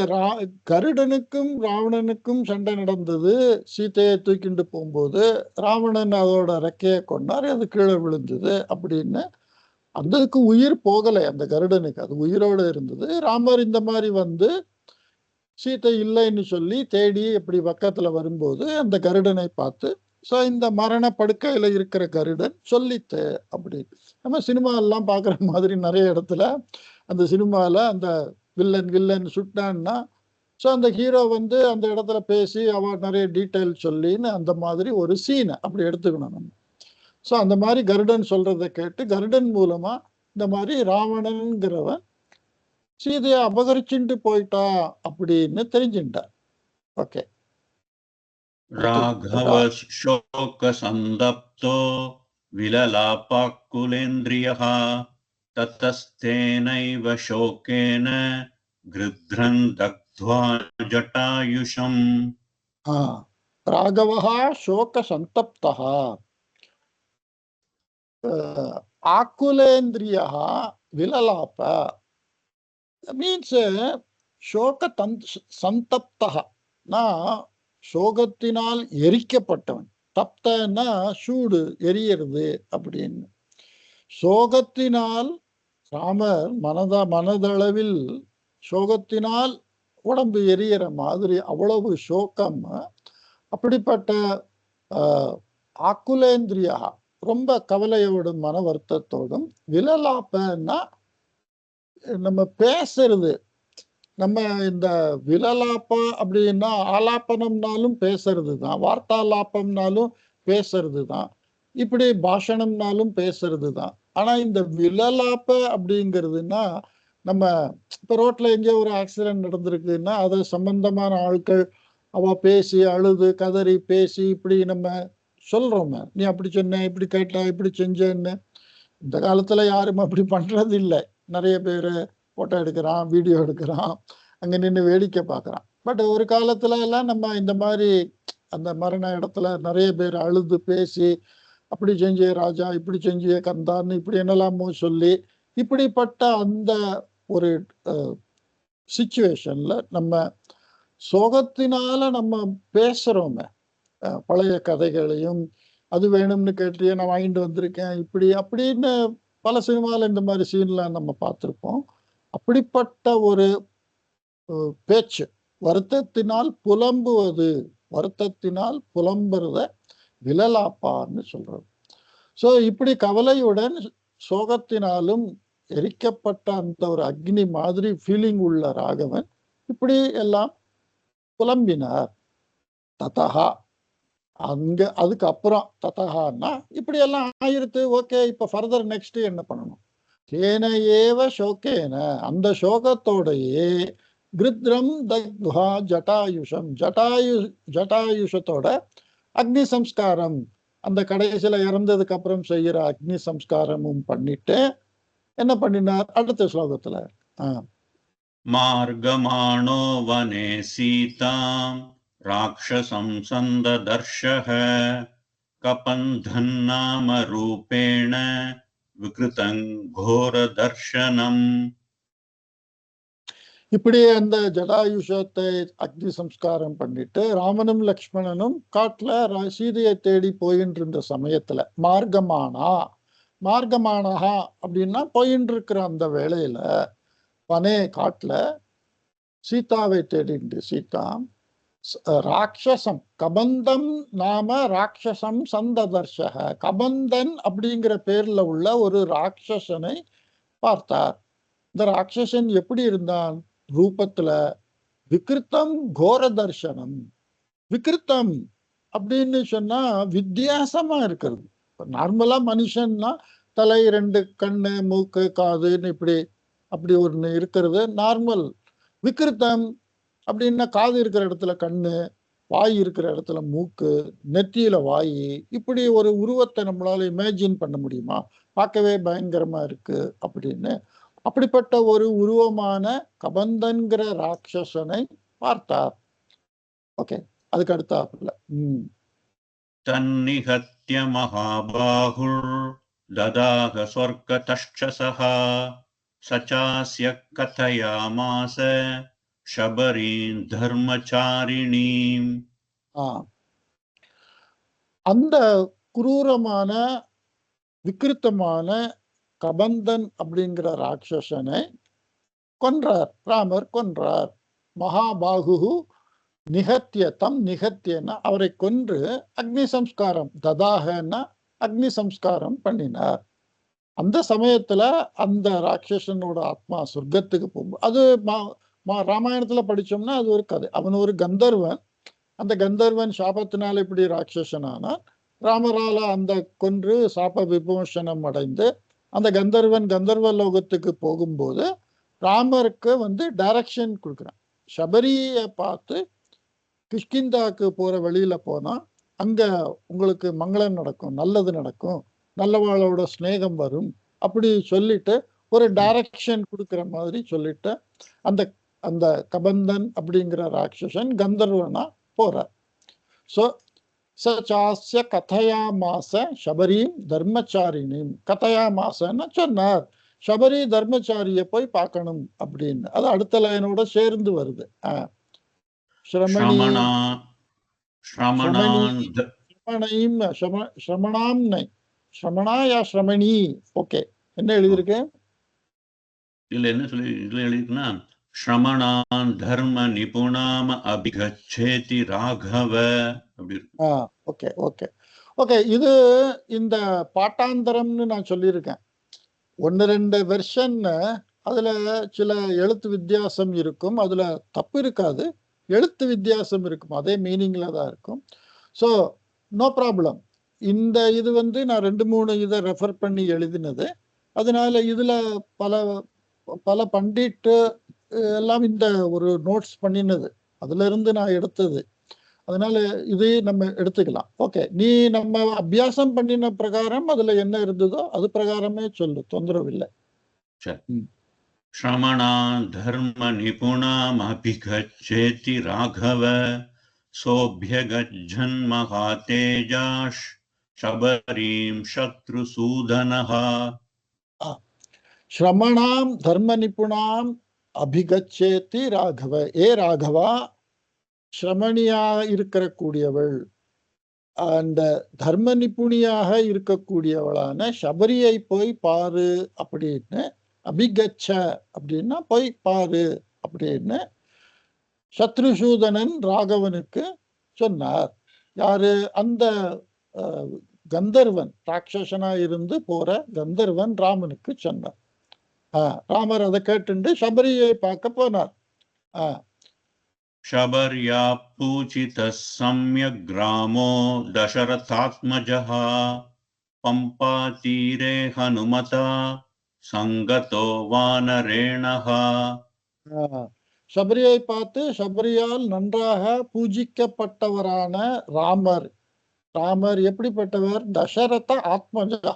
கருடனுக்கும் ராவணனுக்கும் சண்டை நடந்தது. சீத்தையை தூக்கிட்டு போகும்போது ராவணன் அதோட ரெக்கையை கொண்டார், அது கீழே விழுந்தது அப்படின்னு. அதுக்கு உயிர் போகலை, அந்த கருடனுக்கு அது உயிரோட இருந்தது. ராமர் இந்த மாதிரி வந்து சீத்தை இல்லைன்னு சொல்லி தேடி எப்படி பக்கத்துல வரும்போது அந்த கருடனை பார்த்து, ஸோ இந்த மரண படுக்கையில இருக்கிற கருடன் சொல்லித்து அப்படி. நம்ம சினிமா எல்லாம் பார்க்குற மாதிரி நிறைய இடத்துல அந்த சினிமாவில் அந்த வில்லன் சுட்டான்னா, ஸோ அந்த ஹீரோ வந்து அந்த இடத்துல பேசி அவ நிறைய டீட்டெயில் சொல்லின்னு அந்த மாதிரி ஒரு சீனை அப்படி எடுத்துக்கணும் நம்ம. ஸோ அந்த மாதிரி கருடன் சொல்றதை கேட்டு கருடன் மூலமா இந்த மாதிரி ராவணன்கிறவன் சீதையை அபகரிச்சுட்டு போயிட்டா அப்படின்னு தெரிஞ்சுட்டார். ஓகே. ராகவ சோக சந்தப்தோ விலலாபாக்குலேந்திரியः தத்தஸ்தேனைவ சோகேன கிருத்ரன் தக்த்வா ஜட்டாயுஷம். ராகவः சோக சந்தப்தः ஆக்குலேந்திரியः விலலாப மீன்ஸ் சோக சந்தப்தः சோகத்தினால் எரிக்கப்பட்டவன். தப்தன்னா சூடு, எரியறது அப்படின்னு. சோகத்தினால் ராமர் மனதளவில் சோகத்தினால் உடம்பு எரியற மாதிரி அவ்வளவு சோகம். அப்படிப்பட்ட ஆக்குலேந்திரியா ரொம்ப கவலையோடும் மன வருத்தத்தோடும், விலலாப்பன்னா நம்ம பேசுறது. நம்ம இந்த விலலாப்பா அப்படின்னா ஆலாப்பனம்னாலும் பேசுறது தான், வார்த்தாலாப்பம்னாலும் பேசுறது தான், இப்படி பாஷணம்னாலும் பேசுறது தான். ஆனா இந்த விலலாப்ப அப்படிங்கிறதுனா, நம்ம இப்ப ரோட்ல எங்கேயோ ஒரு ஆக்சிடென்ட் நடந்திருக்குன்னா அது சம்பந்தமான ஆட்கள் அவ பேசி அழுது கதறி பேசி இப்படி நம்ம சொல்றோமே, நீ அப்படி சொன்ன, இப்படி கேட்ட, இப்படி செஞ்சேன்னு. இந்த காலத்துல யாரும் அப்படி பண்றது இல்லை. நிறைய பேர் போட்டோ எடுக்கிறான், வீடியோ எடுக்கிறான், அங்க நின்று வேடிக்கை பார்க்குறான். பட் ஒரு காலத்துல எல்லாம் நம்ம இந்த மாதிரி அந்த மரண இடத்துல நிறைய பேர் அழுது பேசி, அப்படி செஞ்சிய ராஜா, இப்படி செஞ்சிய கந்தான்னு இப்படி என்னெல்லாமோ சொல்லி, இப்படிப்பட்ட அந்த ஒரு சிச்சுவேஷன்ல நம்ம சோகத்தினால நம்ம பேசுறோமே, பழைய கதைகளையும் அது வேணும்னு கேட்டியே நான் வாங்கிட்டு வந்திருக்கேன் இப்படி அப்படின்னு பல சினிமாவில் இந்த மாதிரி சீன்லாம் நம்ம பார்த்துருப்போம். அப்படிப்பட்ட ஒரு பேச்சு, வருத்தத்தினால் புலம்புவது, வருத்தத்தினால் புலம்புறத விலலாப்பான்னு சொல்றது. ஸோ இப்படி கவலையுடன் சோகத்தினாலும் எரிக்கப்பட்ட அந்த ஒரு அக்னி மாதிரி ஃபீலிங் உள்ள ராகவன் இப்படி எல்லாம் புலம்பினார். ததஹா அங்க அதுக்கப்புறம் ததஹான்னா இப்படி எல்லாம் ஆயிடுத்து. ஓகே, இப்ப ஃபர்தர் நெக்ஸ்ட் என்ன பண்ணணும்? கேன ஏவ சோகேன அந்த சோகத்தோடையே கிருத்ரம் தக்த்வா ஜட்டாயுஷம் ஜட்டாயுஷத்தோட அக்னி சம்ஸ்காரம், அந்த கடைசியில இறந்ததுக்கு அப்புறம் செய்யற அக்னி சம்ஸ்காரமும் பண்ணிட்டு என்ன பண்ணினார் அடுத்த ஸ்லோகத்துல? மார்கமாணோ வனே சீதாம் ராக்ஷசம் சந்ததர்ஷஹ கபந்தன் நாம ரூபேண விக்ருதங் கோர தர்ஷனம். இப்படி அந்த ஜடாயுஷத்தை அக்னி சம்ஸ்காரம் பண்ணிட்டு ராமனும் லக்ஷ்மணனும் காட்டுல சீதையை தேடி போயின்னு இருந்த சமயத்துல மார்கமானஹா அப்படின்னா போயின்னு இருக்கிற அந்த வேளையில வனே காட்டுல சீதாவை தேடிண்டு சீதா ராட்சசம் கபந்தம் நாம ராட்சசம் சந்ததர்ஷக கபந்தன் அப்படிங்கிற பேர்ல உள்ள ஒரு ராட்சசனை பார்த்தார். இந்த ராட்சசன் எப்படி இருந்தான்? ரூபத்துல விக்ருத்தம் கோர தர்சனம், விகிருத்தம் அப்படின்னு சொன்னா வித்தியாசமா இருக்கிறது. நார்மலா மனுஷன்னா தலை, 2 கண்ணு, மூக்கு, காதுன்னு இப்படி அப்படி ஒண்ணு இருக்கிறது நார்மல். விகிருத்தம் அப்படின்னா காது இருக்கிற இடத்துல கண்ணு, வாய் இருக்கிற இடத்துல மூக்கு, நெத்தியில வாய், இப்படி ஒரு உருவத்தை நம்மளால இமேஜின் பண்ண முடியுமா? பார்க்கவே பயங்கரமா இருக்கு அப்படின்னு. அப்படிப்பட்ட ஒரு உருவமான கபந்தன்கிற ராட்சசனை பார்த்தார். ஓகே, அதுக்கு அடுத்தாப்புல தன்னிஹத்ய மகாபாகுர் ததாக ஸ்வர்கதஷ்சசஹ சசாஸ்ய கதயாமாஸ ஷபரீம் தர்மசாரிணீம். அந்த குரூரமான விக்கிருத்தமான கபந்தன் அப்படிங்கிற ராட்சசனை கொன்றார், ராமர் கொன்றார். மகாபாகு நிகத்தியத்தம், நிகத்தியன்னா அவரை கொன்று அக்னி சம்ஸ்காரம், ததாகன்னா அக்னி சம்ஸ்காரம் பண்ணினார். அந்த சமயத்துல அந்த ராட்சசனோட ஆத்மா சொர்க்கத்துக்கு போகும். அது ராமாயணத்துல படிச்சோம்னா அது ஒரு கதை. அவன் ஒரு கந்தர்வன். அந்த கந்தர்வன் சாபத்தினால இப்படி ராட்சசனானா ராமரால அந்த கொன்று சாப விமோசனம் அடைந்து அந்த கந்தர்வன் கந்தர்வ லோகத்துக்கு போகும்போது ராமருக்கு டைரக்ஷன் கொடுக்குறான். சபரியை பார்த்து கிஷ்கிந்தாக்கு போற வழியில போனா அங்க உங்களுக்கு மங்களம் நடக்கும், நல்லது நடக்கும், நல்லவாளோட ஸ்நேகம் வரும் அப்படி சொல்லிட்டு ஒரு டைரக்ஷன் கொடுக்குற மாதிரி சொல்லிட்டு அந்த அந்த கபந்தன் அப்படிங்கிற ராட்சசன் கந்தர்வனா போறார். சோ சச்சாஸ்ய கதையாமாச சபரீம் தர்மச்சாரிணிம். கதையாமாசன்னு சொன்னார், சபரி தர்மச்சாரிய போய் பார்க்கணும் அப்படின்னு. அது அடுத்த லைனோட சேர்ந்து வருது. ஸ்ரமணி. ஓகே, என்ன எழுதியிருக்கு? இல்ல என்ன சொல்லி இதுல எழுதிருக்குன்னா ஸ்ரமணான் தர்ம நிபுணாம அபிகச்சேதி ராகவ அப்படி இருக்கு. Okay okay okay. இது இந்த பாட்டாந்தரம்னு நான் சொல்லியிருக்கேன். 1-2 வெர்ஷன் அதுல சில எழுத்து வித்தியாசம் இருக்கும், அதுல தப்பு இருக்காது, எழுத்து வித்தியாசம் இருக்கும், அதே மீனிங்ல தான் இருக்கும். So no problem. இந்த இது நான் 2-3 இதை ரெஃபர் பண்ணி எழுதினது. அதனால இதுல பல பண்டிட்டு எல்லாம் இந்த ஒரு நோட்ஸ் பண்ணினது, அதுல இருந்து நான் எடுத்தது. அதனால இது நம்ம எடுத்துக்கலாம். ஓகே, நீ நம்ம அபியாசம் பண்ணின பிரகாரம் அதுல என்ன இருந்ததோ அது பிரகாரமே சொல்லு, தொந்தரவு இல்லை. ஸ்ரமணா தர்ம நிபுணாம் அபிகச்சேதி ராகவ சோப்யகஜ்ஜன் மகாதேஜாஷ் சபரீம் சத்ருசூதனஹ. ஸ்ரமணாம் தர்ம நிபுணாம் அபிகச்சேதி ராகவ. ஏ ராகவா, ஸ்ரமணியாக இருக்கக்கூடியவள், அந்த தர்ம நிபுணியாக இருக்கக்கூடியவளான சபரியை போய் பாரு அப்படின்னு, அபிகச்ச அப்படின்னா போய் பாரு அப்படின்னு சத்ருசூதனன் ராகவனுக்கு சொன்னார். யாரு? அந்த கந்தர்வன், ராட்சசனா இருந்து போற கந்தர்வன் ராமனுக்கு சொன்னார். ராமர் அதை கேட்டு சபரியை பார்க்க போனார். शबर्या पूजितः सम्यग् ग्रामो दशरथात्मजः पम्पातीरे हनुमता संगतो वानरेणः. சபரியை பார்த்து சபரியால் நன்றாக பூஜிக்கப்பட்டவரான ராமர். ராமர் எப்படிப்பட்டவர்? தசரத ஆத்மஜா,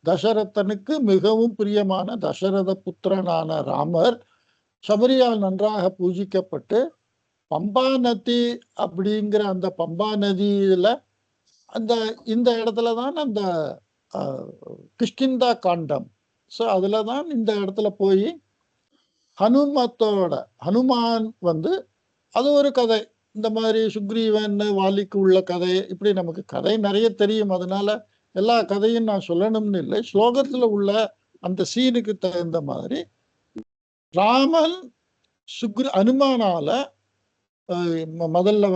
தசரதனுக்கு மிகவும் பிரியமான தசரத புத்திரனான ராமர் சபரியால் நன்றாக பூஜிக்கப்பட்டு பம்பா நதி அப்படிங்கிற அந்த பம்பா நதியில இந்த இடத்துலதான் அந்த கிஷ்கிந்தா காண்டம். ஸோ அதுலதான் இந்த இடத்துல போய் ஹனுமான் அது ஒரு கதை. இந்த மாதிரி சுக்ரீவன் வாலிக்கு உள்ள கதை, இப்படி நமக்கு கதை நிறைய தெரியும். அதனால எல்லா கதையும் நான் சொல்லணும்னு இல்லை, ஸ்லோகத்துல உள்ள அந்த சீனுக்கு தகுந்த மாதிரி ராமன் ஹனுமானால முதல்ல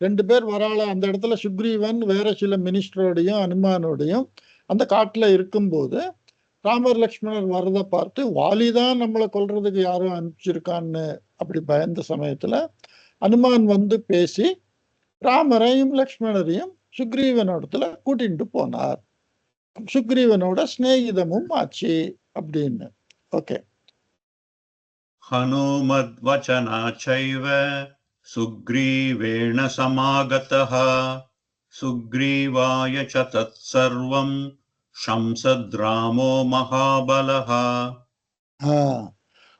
2 பேர் வராள. அந்த இடத்துல சுக்ரீவன் வேற சில மினிஸ்டரோடையும் ஹனுமானோடையும் அந்த காட்டுல இருக்கும்போது ராமர் லக்ஷ்மணர் வரதை பார்த்து வாலிதான் நம்மளை கொல்றதுக்கு யாரும் அனுப்பிச்சிருக்கான்னு அப்படி பயந்த சமயத்துல ஹனுமான் பேசி ராமரையும் லக்ஷ்மணரையும் சுக்ரீவனோடத்துல கூட்டிட்டு போனார். சுக்ரீவனோட ஸ்நேகிதமும் ஆச்சு அப்படின்னு. ஓகே. ஹனுமத்வச்சனாச்சைவ சுக்ரீவேண சமாகதः சுக்ரீவாய ச தத்சர்வம் ஷம்சத்ராமோ மகாபலः.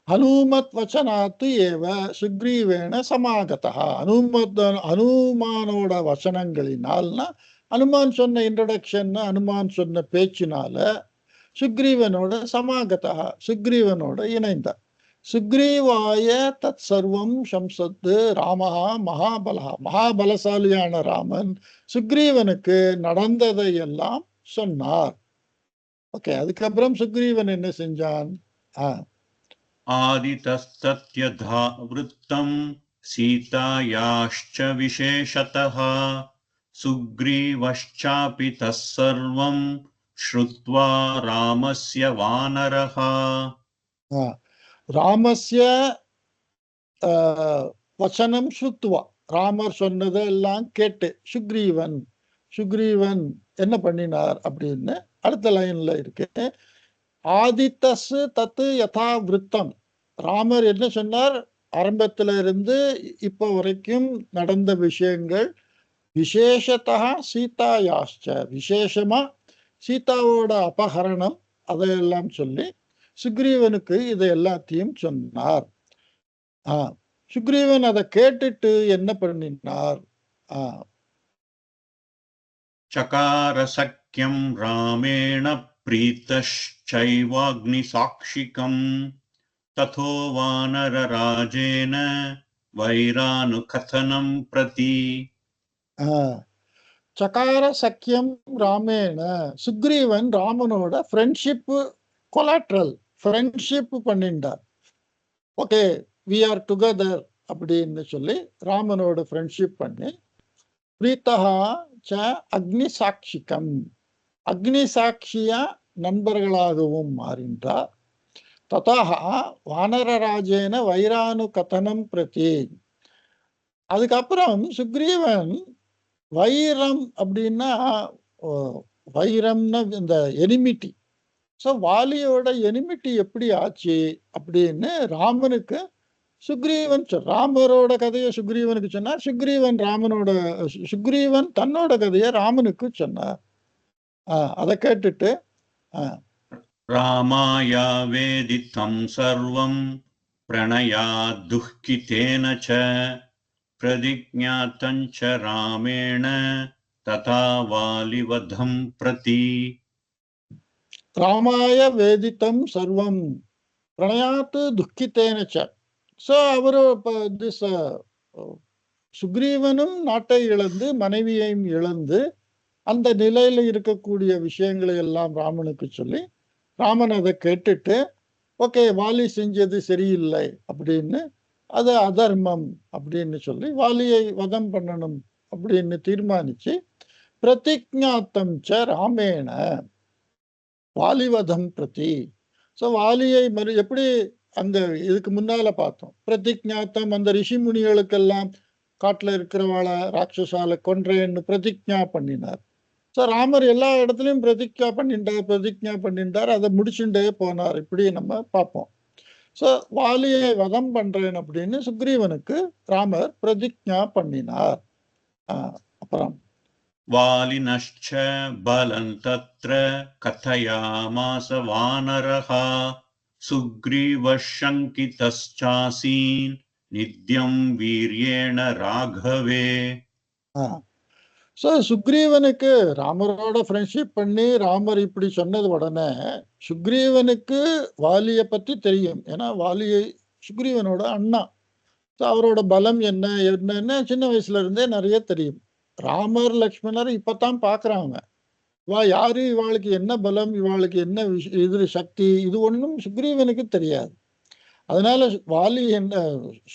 ஹனுமத் வச்சனாத்து ஏவ சுக்ரீவேண சமாகதா. அனுமானோட வசனங்களினால்னா, அனுமான் சொன்ன இன்ட்ரடக்ஷன், அனுமான் சொன்ன பேச்சினால சுக்ரீவனோட சமாகதா, சுக்ரீவனோட இணைந்தார். சுக்ரீவாய தத் சர்வம் சம்சத்து ராமஹா மகாபலா. மகாபலசாலியான ராமன் சுக்ரீவனுக்கு நடந்ததை எல்லாம் சொன்னார். ஓகே. அதுக்கப்புறம் சுக்ரீவன் என்ன செஞ்சான்? ஆதிதஸ்தத்யதா விருத்தம் சீதாயாஷ்ச விசேஷதः சுக்ரீவஷ்சாபி தஸ்ஸர்வம் ஸ்ருத்வா ராமஸ்ய வானரஹ. ராமஸ்ய வசனம் ஸ்ருத்வா, ராமர் சொன்னதெல்லாம் கேட்டு சுக்ரீவன் என்ன பண்ணினார் அப்படின்னு அடுத்த லைன்ல இருக்கு. ஆதித்தஸ் தத்து யதா விருத்தம். ராமர் என்ன சொன்னார்? ஆரம்பத்துல இருந்து இப்ப வரைக்கும் நடந்த விஷயங்கள். விசேஷத்தா சீதாயாஷ்ச, விசேஷமா சீதாவோட அபகரணம், அதையெல்லாம் சொல்லி சுக்ரீவனுக்கு இதை எல்லாத்தையும் சொன்னார். சுக்ரீவன் அதை கேட்டுட்டு என்ன பண்ணினார்? சகார சக்கியம் ராமேண பிரீதஷ்சைவாக்னி சாக்ஷிகம் ததோ வானரராஜேன வைரானு கதனம் பிரதி. சகார சக்கியம் ராமேண, சுக்ரீவன் ராமனோட ஃப்ரெண்ட்ஷிப் கொலாட்ரல், ஃப்ரெண்ட்ஷிப் பண்ணிண்டார். ஓகே, வி ஆர் டுகெதர் அப்படின்னு சொல்லி ராமனோட ஃப்ரெண்ட்ஷிப் பண்ணி, பிரீத்தஹா ச அக்னி சாட்சிகம், அக்னி சாட்சியா நண்பர்களாகவும் மாறின்றார். ததா வானரராஜேன வைரானு கதனம் பிரதி. அதுக்கப்புறம் சுக்ரீவன் வைரம் அப்படின்னா, வைரம்னா இந்த எனிமிட்டி. ஸோ வாலியோட எனிமிட்டி எப்படி ஆச்சு அப்படின்னு ராமனுக்கு சுக்ரீவன் ராமரோட கதையை சுக்ரீவனுக்கு சொன்னார். சுக்ரீவன் தன்னோட கதையை ராமனுக்கு சொன்னார். அதை கேட்டுட்டு ராமாயா வேதிதம் சர்வம் பிரணயா துஹ்கிதேன ச பிரதிஜ்ஞாதம் ச ராமேண ததா வாலிவதம் பிரதி. ராமாய வேதித்தம் சர்வம் பிரணயாத்து துக்கித்தேன ச. ஸோ அவரு சுக்ரீவனும் நாட்டை இழந்து மனைவியையும் இழந்து அந்த நிலையில இருக்கக்கூடிய விஷயங்களை எல்லாம் ராமனுக்கு சொல்லி, ராமன் அதை கேட்டுட்டு ஓகே வாலி செஞ்சது சரியில்லை அப்படின்னு, அது அதர்மம் அப்படின்னு சொல்லி வாலியை வதம் பண்ணணும் அப்படின்னு தீர்மானிச்சு பிரதிஜ்ஞாத்தம் ச ராமேண வாலிவதம் பிரதி. ஸோ வாலியை எப்படி அந்த இதுக்கு முன்னால பார்த்தோம், பிரதிஜ்ஞாத்தம் அந்த ரிஷி முனிகளுக்கெல்லாம் காட்டுல இருக்கிறவாளை ராட்சசால கொன்றேன்னு பிரதிஜ்ஞா பண்ணினார். ஸோ ராமர் எல்லா இடத்துலையும் பிரதிஜ்ஞா பண்ணிட்டார், அதை முடிச்சுட்டே போனார். இப்படி நம்ம பார்ப்போம். ஸோ வாலியை வதம் பண்றேன் அப்படின்னு சுக்ரீவனுக்கு ராமர் பிரதிஜ்ஞா பண்ணினார். அப்புறம் வாலினஷ்ச பலம் தத்ர கதயாமாஸ வானரஹ சுக்ரீவஷங்கிதஸ்சாசீன் நித்யம் வீர்யேண ராகவே. ஸோ சுக்ரீவனுக்கு ராமரோட ஃப்ரெண்ட்ஷிப் பண்ணி ராமர் இப்படி சொன்னது உடனே சுக்ரீவனுக்கு வாலியை பற்றி தெரியும். ஏன்னா வாலியை சுக்ரீவனோட அண்ணா. ஸோ அவரோட பலம் என்னன்னு சின்ன வயசுல இருந்தே நிறைய தெரியும். ராமர் லக்ஷ்மணர் இப்பதான் பாக்குறாங்க, யாரு இவாளுக்கு என்ன பலம், இவாளுக்கு என்ன இது சக்தி, இது ஒன்றும் சுக்ரீவனுக்கு தெரியாது. அதனால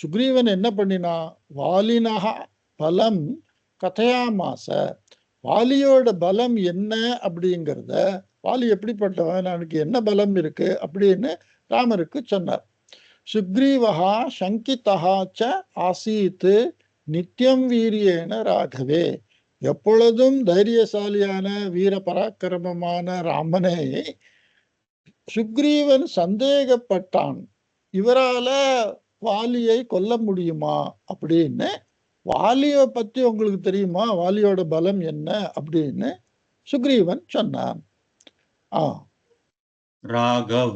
சுக்ரீவன் என்ன பண்ணினா, வாலினஹ பலம் கதையாமாச, வாலியோட பலம் என்ன அப்படிங்கிறத, வாலி எப்படிப்பட்டவன், அவனுக்கு என்ன பலம் இருக்கு அப்படின்னு ராமருக்கு சொன்னார். சுக்ரீவஹா சங்கிதஹா ச ஆசீத் நித்தியம் வீரியேன ராகவே, எப்பொழுதும் தைரியசாலியான வீர பராக்கிரமமான ராமனை சுக்ரீவன் சந்தேகப்பட்டான். இவரால வாலியை கொல்ல முடியுமா அப்படின்னு. வாலியை பத்தி உங்களுக்கு தெரியுமா, வாலியோட பலம் என்ன அப்படின்னு சுக்ரீவன் சொன்னான். ராகவ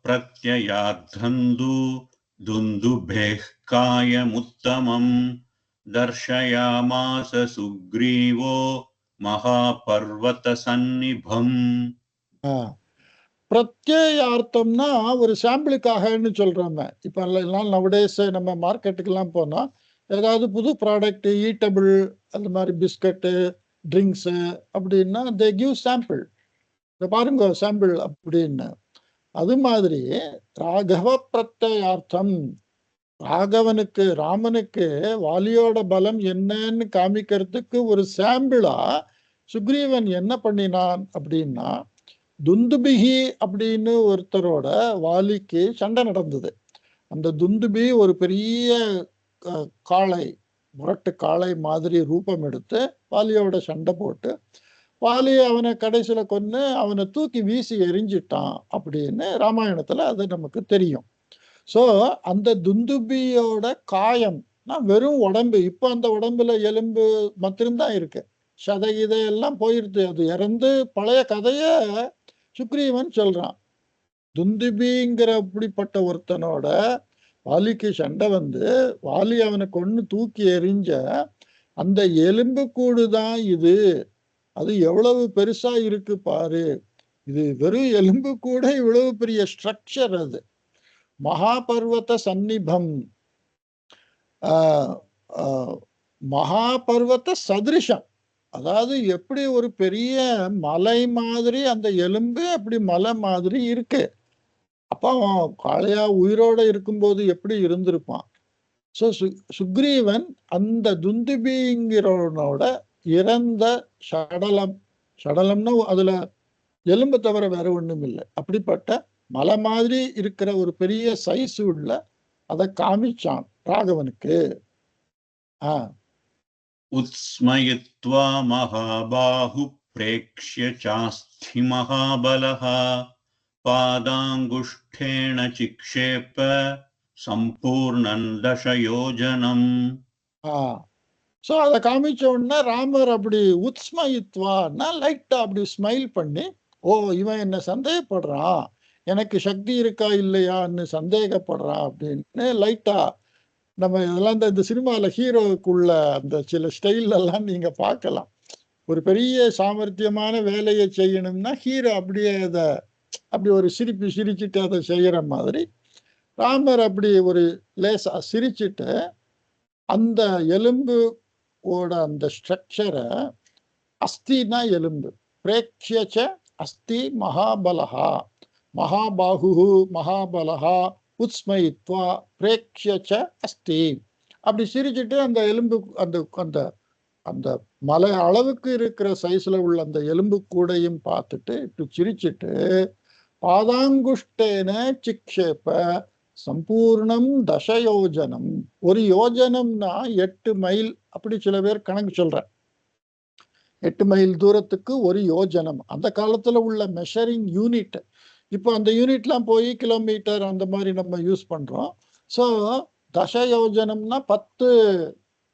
பிரத்யயார்த்தந்து துந்துபேஹ் காயமுத்தமம் தர்ஷயாமாச சுக்ரீவோ மகாபர்வத சந்நிபம். பிரத்யயார்த்தம்னா ஒரு சாம்பிளுக்காகன்னு சொல்றோம். இப்ப நவடேஸ் நம்ம மார்க்கெட்டுக்கெல்லாம் போனா ஏதாவது புது ப்ராடக்ட், ஈட்டபிள், அந்த மாதிரி பிஸ்கட்டு, ட்ரிங்க்ஸு அப்படின்னா தே கிவ் சாம்பிள், இதை பாருங்க சாம்பிள் அப்படின்னு. அது மாதிரி ராகவ பிரத்யயார்த்தம், ராகவனுக்கு ராமனுக்கு வாலியோட பலம் என்னன்னு காமிக்கிறதுக்கு ஒரு சாம்பிளா சுக்ரீவன் என்ன பண்ணினான் அப்படின்னா, துந்துபிகி அப்படின்னு ஒருத்தரோட வாலிக்கு சண்டை நடந்தது. அந்த துந்துபி ஒரு பெரிய காளை, முரட்டு காளை மாதிரி ரூபம் எடுத்து வாலியோட சண்டை போட்டு வாலி அவனை கடைசியில கொன்னு அவனை தூக்கி வீசி எரிஞ்சிட்டான் அப்படின்னு ராமாயணத்துல அது நமக்கு தெரியும். ஸோ அந்த துந்துபியோட காயம் வெறும் உடம்பு, இப்போ அந்த உடம்புல எலும்பு மாத்திரம்தான் இருக்கு, சதை இதையெல்லாம் போயிருது, அது இறந்து பழைய கதைய சுக்ரீவன் சொல்றான். துந்துபிங்கிற அப்படிப்பட்ட ஒருத்தனோட வாலிக்கு சண்டை வந்து வாலி அவனை கொன்னு தூக்கி எறிஞ்ச அந்த எலும்பு கூடுதான் இது, அது எவ்வளவு பெருசா இருக்கு பாரு, இது வெறும் எலும்பு கூட இவ்வளவு பெரிய ஸ்ட்ரக்சர். அது மகாபர்வத சந்நிபம், மகாபர்வத சதிருஷம், அதாவது எப்படி ஒரு பெரிய மலை மாதிரி அந்த எலும்பு அப்படி மலை மாதிரி இருக்கு. அப்போ காளையா உயிரோட இருக்கும்போது எப்படி இருந்திருப்பான். ஸோ சுக்ரீவன் அந்த துந்துபிங்கிறவனோட இறந்த சடலம்னா அதுல எலும்பு தவிர வேற ஒண்ணும் இல்லை, அப்படிப்பட்ட மலை மாதிரி இருக்கிற ஒரு பெரிய சைஸ் உள்ள அதை காமிச்சான் ராகவனுக்கு. உத்ஸ்மயித்வா மகாபாஹு பிரேக்ஷ்ய சாஸ்தி மகாபலஹ பாதாங்குஷ்டேன சிக்ஷேப சம்பூர்ணம் தசயோஜனம். ஸோ அதை காமிச்ச உடனே ராமர் அப்படி உத்ஸ்மயித்வான்னா லைட்டா அப்படி ஸ்மைல் பண்ணி, ஓ இவன் என்ன சந்தேகப்படுறான், எனக்கு சக்தி இருக்கா இல்லையான்னு சந்தேகப்படுறான் அப்படின்னு லைட்டா. நம்ம இதெல்லாம் இந்த சினிமாவில் ஹீரோவுக்குள்ள அந்த சில ஸ்டைல் எல்லாம் நீங்க பார்க்கலாம். ஒரு பெரிய சாமர்த்தியமான வேலையை செய்யணும்னா ஹீரோ அப்படியே அதை அப்படி ஒரு சிரிச்சுட்டு அதை செய்யற மாதிரி ராமர் அப்படி ஒரு லேசா சிரிச்சுட்டு அந்த எலும்பு ஓட அந்த ஸ்ட்ரக்சரை, அஸ்தினா எலும்பு, பிரேக்ஷியச்ச அஸ்தி மகாபலஹா மகாபாகு மகாபலஹா உத்ஸ்மயித்வா பிரேக்ஷியச்ச அஸ்தி, அப்படி சிரிச்சுட்டு அந்த எலும்பு அந்த அந்த அந்த மலை அளவுக்கு இருக்கிற சைஸ்ல உள்ள அந்த எலும்பு கூடையும் பார்த்துட்டு இப்படி சிரிச்சுட்டு பாதாங்குஷ்டேன சிக்ஷேப சம்பூர்ணம் தசயோஜனம், ஒரு யோஜனம்னா 8 மைல், அப்படி சில பேர் கணக்கு சொல்ற. 8 மைல் தூரத்துக்கு ஒரு யோஜனம், அந்த காலத்துல உள்ள மெஷரிங் யூனிட். இப்போ அந்த யூனிட்லாம் போய் கிலோமீட்டர் அந்த மாதிரி நம்ம யூஸ் பண்றோம். ஸோ தசயோஜனம்னா 10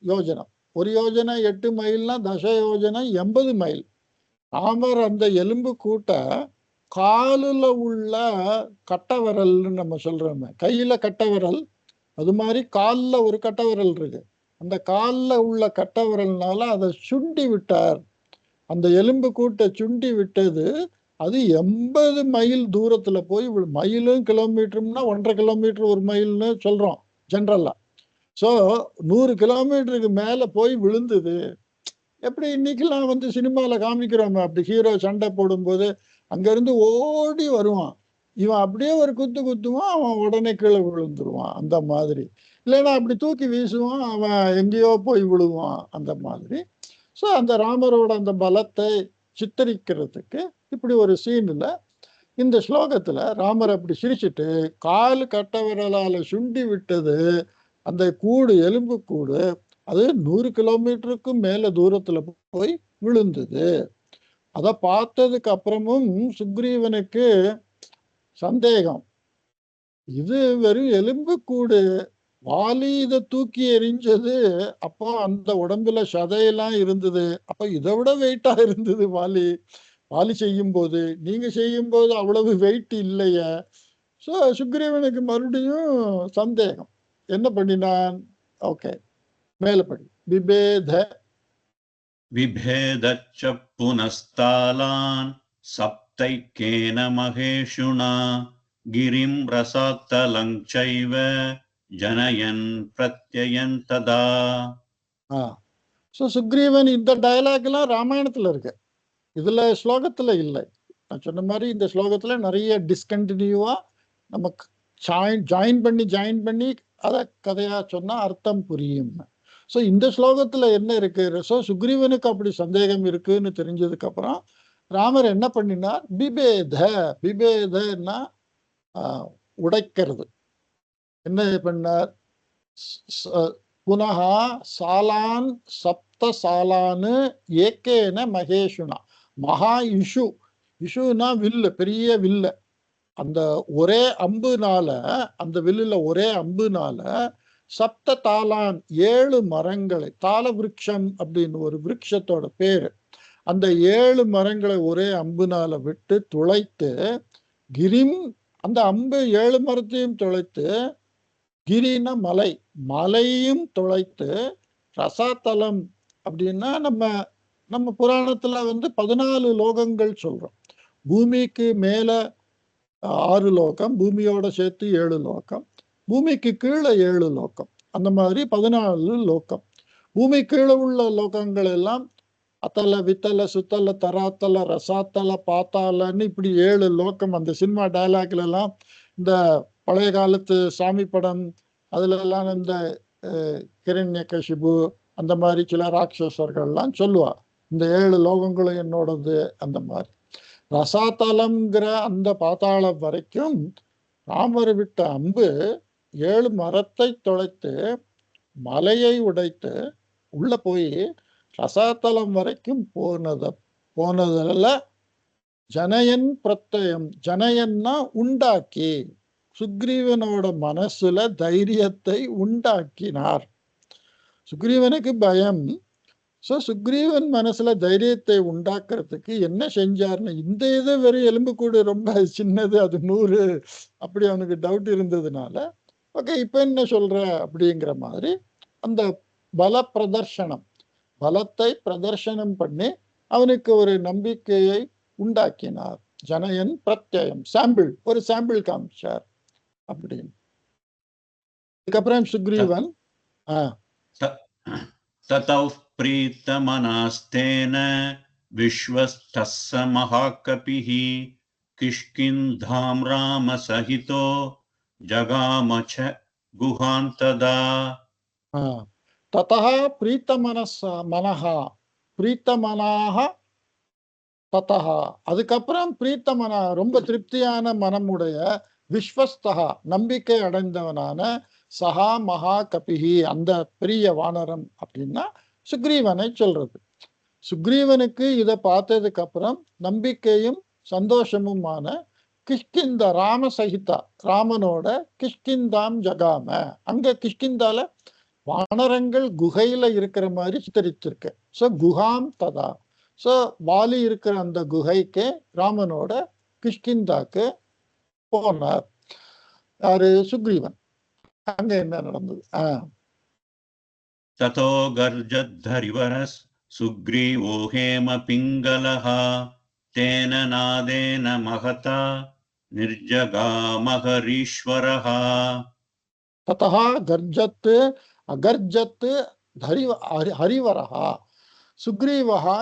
யோஜனம், ஒரு யோஜனை 8 மைல்னா தசயோஜனம் 80 மைல். ராமர் அந்த எலும்பு கூட்ட காலில் உள்ள கட்டவரல்னு நம்ம சொல்றோமே, கையில கட்டவரல், அது மாதிரி காலில் ஒரு கட்டவரல் இருக்கு, அந்த காலில் உள்ள கட்டவரல்னால அதை சுண்டி விட்டார். அந்த எலும்பு கூட்டை சுண்டி விட்டது அது 80 மைல் தூரத்துல போய் மைலும் கிலோமீட்டரும்னா 1.5 கிலோமீட்டர் ஒரு மைல்னு சொல்றோம் ஜென்ரலா. ஸோ 100 கிலோமீட்டருக்கு மேல போய் விழுந்தது. எப்படி இன்னைக்கெல்லாம் வந்து சினிமாவில் காமிக்கிறோம், அப்படி ஹீரோ சண்டை போடும்போது அங்கிருந்து ஓடி வருவான், இவன் அப்படியே ஒரு குத்துவான், அவன் உடனே கீழே விழுந்துருவான் அந்த மாதிரி. இல்லைன்னா அப்படி தூக்கி வீசுவான், அவன் எங்கேயோ போய் விழுவான் அந்த மாதிரி. ஸோ அந்த ராமரோட அந்த பலத்தை சித்தரிக்கிறதுக்கு இப்படி ஒரு சீன்ல இந்த ஸ்லோகத்துல ராமர் அப்படி சிரிச்சுட்டு கால் கட்டவரலால சுண்டி விட்டது அந்த கூடு எலும்பு கூடு அது 100 கிலோமீட்டருக்கும் மேல தூரத்துல போய் விழுந்தது. அத பார்த்ததுக்கு அப்புறமும் சுக்ரீவனுக்கு சந்தேகம், இது வெறும் எலும்பு கூடு, வாலி இதை தூக்கி எறிஞ்சது, அப்போ அந்த உடம்புல சதையெல்லாம் இருந்தது, அப்ப இதை விட வெயிட்டா இருந்தது வாலி வாலி செய்யும் போது, நீங்க செய்யும் போது அவ்வளவு வெயிட் இல்லைய. ஸோ சுக்ரீவனுக்கு மறுபடியும் சந்தேகம். என்ன பண்ணினான்? ஓகே, மேல படி. விபேத விபேதச்ச புனஸ்தாலான் சப்தைக்கேன மகேஷுனா கிரிம் ரசாத்தலங் சைவ ஜனயன் பிரத்யயன் ததா. ஸோ சுக்ரீவன் இந்த டயலாக் எல்லாம் ராமாயணத்துல இருக்கு, இதுல ஸ்லோகத்துல இல்லை. நான் சொன்ன மாதிரி இந்த ஸ்லோகத்துல நிறைய டிஸ்கண்டினியூவா நமக்கு ஜாயின் பண்ணி அதை கதையா சொன்னா அர்த்தம் புரியும். ஸோ இந்த ஸ்லோகத்துல என்ன இருக்கு? ஸோ சுக்ரீவனுக்கு அப்படி சந்தேகம் இருக்குன்னு தெரிஞ்சதுக்கு அப்புறம் ராமர் என்ன பண்ணினார்? பிபேதன்னா உடைக்கிறது. என்ன பண்ணார்? புனகா சாலான் சப்த சாலான்னு ஏக்கேன மகேஷுனா, மகா இஷுனா வில்லு, பெரிய வில்லு, அந்த ஒரே அம்புனால, அந்த வில்லுல ஒரே அம்புனால சப்த தாலான் 7 மரங்களை, தாள விருட்சம் அப்படின்னு ஒரு விருட்சத்தோட பேரு, அந்த 7 மரங்களை ஒரே அம்புனால விட்டு துளைத்து, கிரிம், அந்த அம்பு 7 மரத்தையும் துளைத்து, கிரின மலை, மலையும் துளைத்து, ரசாத்தலம் அப்படின்னா நம்ம புராணத்துல 14 லோகங்கள் சொல்றோம். பூமிக்கு மேல 6 லோகம், பூமியோட சேர்த்து 7 லோகம், பூமிக்கு கீழே 7 லோகம், அந்த மாதிரி 14 லோகம். பூமி கீழே உள்ள லோகங்கள் எல்லாம் அத்தல வித்தல சுத்தல தராத்தல ரசாத்தல பாத்தாலன்னு இப்படி 7 லோகம். அந்த சினிமா டயலாக்ல எல்லாம், இந்த பழைய காலத்து சாமி படம் அதுல எல்லாம் இந்த கிரண்யகசிபு அந்த மாதிரி சில ராட்சசர்கள்லாம் சொல்லுவா, இந்த 7 லோகங்களும் என்னோடது. அந்த மாதிரி ரசாத்தலம்ங்கிற அந்த பாத்தாளம் வரைக்கும் ராமர் விட்ட அம்பு 7 மரத்தை தொலைத்து, மலையை உடைத்து உள்ள போய் ரசாத்தலம் வரைக்கும் போனதுல ஜனயன் பிரத்யம், ஜனயன்னா உண்டாக்கி, சுக்ரீவனோட மனசுல தைரியத்தை உண்டாக்கினார். சுக்ரீவனுக்கு பயம். ஸோ சுக்ரீவன் மனசுல தைரியத்தை உண்டாக்குறதுக்கு என்ன செஞ்சார்னு, இந்த இது வெறும் எலும்பு கூடு ரொம்ப சின்னது, அது 100 அப்படி அவனுக்கு டவுட் இருந்ததுனால, ஓகே இப்ப என்ன சொல்ற அப்படிங்கிற மாதிரி அந்த பல பிரதர்ஷனம், பலத்தை பிரதர்ஷனம் பண்ணி அவனுக்கு ஒரு நம்பிக்கையை உண்டாக்கினார். ஜனயன் பிரத்யம், சாம்பிள், ஒரு சாம்பிள் காமிச்சார் அப்படின்னு. அதுக்கப்புறம் சுக்ரீவன் ததௌ ப்ரீத்தமனாஸ்தேன விஸ்வஸ்தஸ்ஸ மகாகபிஹ கிஷ்கிந்தாம் ராம சஹிதோ ஜகாமச குஹாந்ததா. ததா பிரீத்தமனாக ததா, அதுக்கப்புறம் பிரீத்தமனா, ரொம்ப திருப்தியான மனமுடைய, விஸ்வஸ்தகா, நம்பிக்கை அடைந்தவனான, சஹா மகா கபிஹி, அந்த பெரிய வானரம் அப்படின்னா சுக்ரீவனை சொல்றது. சுக்ரீவனுக்கு இதை பார்த்ததுக்கு அப்புறம் நம்பிக்கையும் சந்தோஷமுமான கிஷ்கிந்த ராம சகிதா, ராமனோட கிஷ்கிந்தாம் ஜகாம, அங்க கிஷ்கிந்தால வானரங்கள் குகையில இருக்கிற மாதிரி சித்தரிச்சிருக்கு. ஸோ குஹாம் ததா, ஸோ வாலி இருக்கிற அந்த குகைக்கு ராமனோட கிஷ்கிந்தாக்கு போனார். யாரு? சுக்ரீவன். அங்க என்ன நடந்தது? ததோ கர்ஜத்தரிவரஸ் சுக்ரீவோ ஹேம பிங்களஹ தேன நாதேன மகதா நிர்ஜகாமஹரீஸ்வரஹ. ததா கர்ஜத் அகர்ஜத் ஹரிவரஹா சுக்ரீவஹா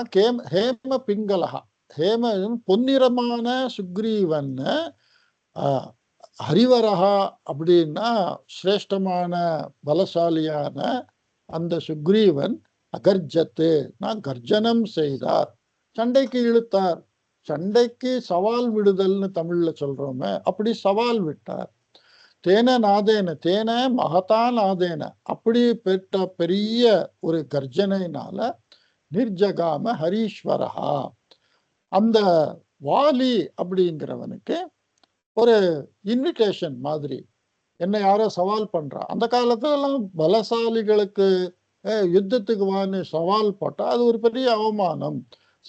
ஹேம பிங்களஹா, ஹேம பொன்னிறமான சுக்ரீவன், ஹரிவரஹா அப்படின்னா சிரேஷ்டமான பலசாலியான அந்த சுக்ரீவன், அகர்ஜத்து நான் கர்ஜனம் செய்தார், சண்டைக்கு இழுத்தார், சண்டைக்கு சவால் விடுதல்னு தமிழ்ல சொல்றோமே, அப்படி சவால் விட்டார். தேன நாதேன தேன மகதா நாதேன அப்படி பெற்ற பெரிய ஒரு கர்ஜனையினால நிர்ஜகாம ஹரீஸ்வரஹா அந்த வாலி அப்படிங்கிறவனுக்கு ஒரு இன்விடேஷன் மாதிரி என்ன யாரோ சவால் பண்றா. அந்த காலத்துல எல்லாம் பலசாலிகளுக்கு யுத்தத்துக்கு வான்னு சவால் போட்டா அது ஒரு பெரிய அவமானம்.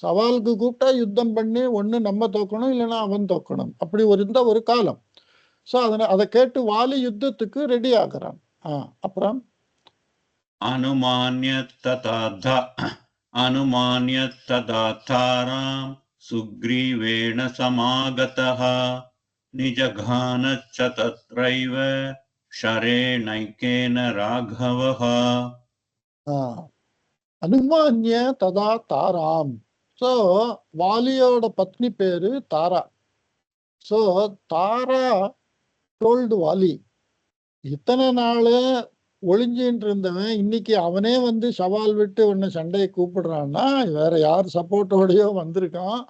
சவாலுக்கு கூப்பிட்டா யுத்தம் பண்ணி ஒண்ணு நம்ம தோக்கணும் இல்லைன்னா அவன் தோக்கணும் அப்படி இருந்த ஒரு காலம். சோ அதை கேட்டு வாலி யுத்தத்துக்கு ரெடி ஆகுறான். அப்புறம் அனுமான்ய ததாத்தாராம் சுக்ரீவேண சமாகதः நிஜகானச்ச தத்ரைவ ஷரேணைக்கேன ராகவः. அனுமான்ய ததா தாராம். சோ வாலியோட பத்னி பேரு தாரா. சோ தாரா டோல்டு வாலி, இத்தனை நாள் ஒளிஞ்சின்னு இருந்தவன் இன்னைக்கு அவனே வந்து சவால் விட்டு உன்னை சண்டையை கூப்பிடுறான்னா வேற யார் சப்போர்ட்டோடையோ வந்திருக்கான்.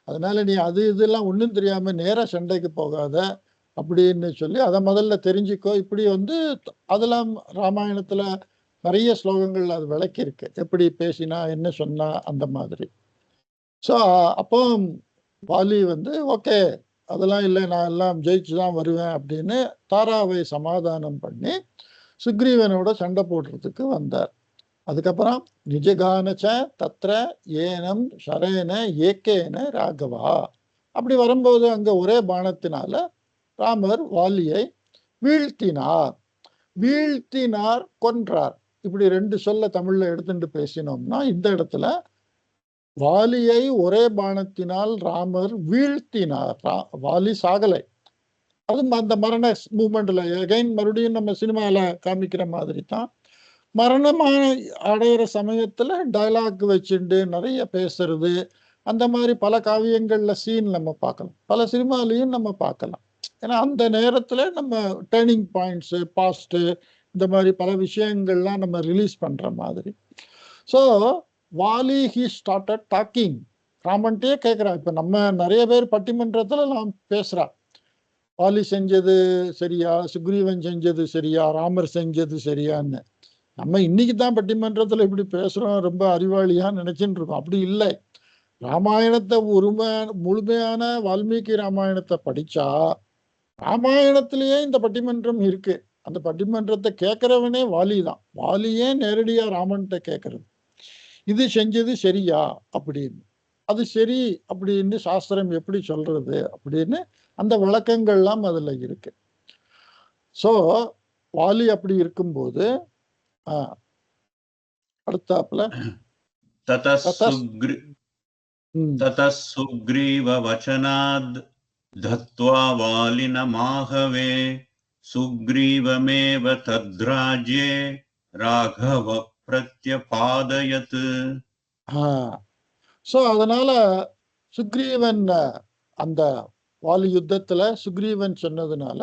அதனால நீ அது இதெல்லாம் ஒன்றும் தெரியாம நேரா சண்டைக்கு போகாத அப்படின்னு சொல்லி அதை முதல்ல தெரிஞ்சுக்கோ. இப்படி வந்து அதெல்லாம் ராமாயணத்துல நிறைய ஸ்லோகங்கள் அது விளக்கி இருக்கு, எப்படி பேசினா என்ன சொன்னா அந்த மாதிரி. ஸோ அப்போ வாலி வந்து ஓகே அதெல்லாம் இல்லை நான் எல்லாம் ஜெயிச்சு தான் வருவேன் அப்படின்னு தாராவை சமாதானம் பண்ணி சுக்ரீவனோட சண்டை போடுறதுக்கு வந்தார். அதுக்கப்புறம் நிஜகானச்ச தத்ர ஏனம் ஷரேன ஏக்கேன ராகவா அப்படி வரும்போது அங்க ஒரே பானத்தினால ராமர் வாலியை வீழ்த்தினார். வீழ்த்தினார் கொன்றார். இப்படி ரெண்டு சொல்ல தமிழ்ல எடுத்துட்டு பேசினோம்னா இந்த இடத்துல வாலியை ஒரே பானத்தினால் ராமர் வீழ்த்தினார். வாலி சாகலை. அது அந்த மரண மூமெண்ட்ல எகைன் மறுபடியும் நம்ம சினிமால காமிக்கிற மாதிரி தான் மரணமான அடையிற சமயத்துல டயலாக் வச்சுட்டு நிறைய பேசுறது அந்த மாதிரி பல காவியங்கள்ல சீன் நம்ம பார்க்கலாம், பல சினிமாலையும் நம்ம பார்க்கலாம். ஏன்னா அந்த நேரத்துல நம்ம டேர்னிங் பாயிண்ட்ஸ் பாஸ்ட் இந்த மாதிரி பல விஷயங்கள்லாம் நம்ம ரிலீஸ் பண்ற மாதிரி. So Vali he started talking. ராமன்ட்டே கேட்குறா. இப்போ நம்ம நிறைய பேர் பட்டிமன்றத்துல நாம் பேசுறா, வாலி செஞ்சது சரியா, சுக்ரீவன் செஞ்சது சரியா, ராமர் செஞ்சது சரியான்னு. நம்ம இன்னைக்கு தான் பட்டிமன்றத்துல இப்படி பேசுறோம், ரொம்ப அறிவாளியா நினைச்சுட்டு இருக்கோம். அப்படி இல்லை. ராமாயணத்தை முழுமையான வால்மீகி ராமாயணத்தை படிச்சா ராமாயணத்திலேயே இந்த பட்டிமன்றம் இருக்கு. அந்த பட்டிமன்றத்தை கேட்கிறவனே வாலி தான். வாலியே நேரடியா ராமன்கிட்ட கேட்கறது, இது செஞ்சது சரியா அப்படின்னு, அது சரி அப்படின்னு சாஸ்திரம் எப்படி சொல்றது அப்படின்னு அந்த விளக்கங்கள்லாம் அதுல இருக்கு. சோ வாலி அப்படி இருக்கும்போது அடுத்தாப்புல சுக்ரீவ வசனாத் தத்வா வாலினமாகவே சுக்ரீவமேவ தத்ராஜ்யே ராகவ பிரத்யபாதயத். சோ அதனால சுக்ரீவன் அந்த வாலி யுத்தத்துல சுக்ரீவன் சொன்னதுனால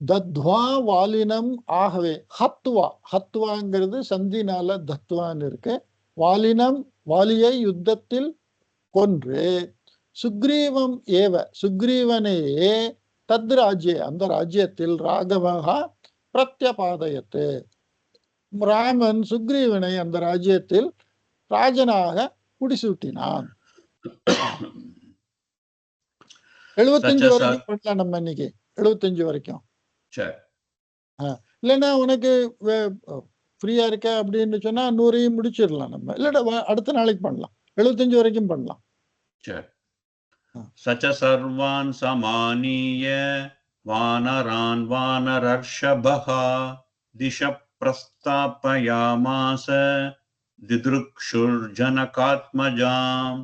தத்வா வாலினம் ஆகவே ஹத்வாங்கிறது சந்தினால தத்வான்னு இருக்கு. வாலினம் வாலியை யுத்தத்தில் கொன்று சுக்ரீவம் ஏவ சுக்ரீவனையே தத் ராஜ்யே அந்த ராஜ்யத்தில் ராகவா பிரத்யபாதயத்து ராமன் சுக்ரீவனை அந்த ராஜ்யத்தில் ராஜனாக முடிசூட்டினான். 75 வரைக்கும் பண்ணலாம் நம்ம இன்னைக்கு. 75 வரைக்கும் இல்லைன்னா உனக்கு ஃப்ரீயா இருக்க அப்படின்னு சொன்னா 100 முடிச்சிடலாம் நம்ம, இல்ல அடுத்த நாளைக்கு பண்ணலாம். 75 வரைக்கும் பண்ணலாம். சச்ச சர்வான் சமானிய வானரான் வானரர்ஷபஹ திஷ பிரஸ்தாபயாமாஸ தித்ருக்ஷுர் ஜனகாத்மஜாம்.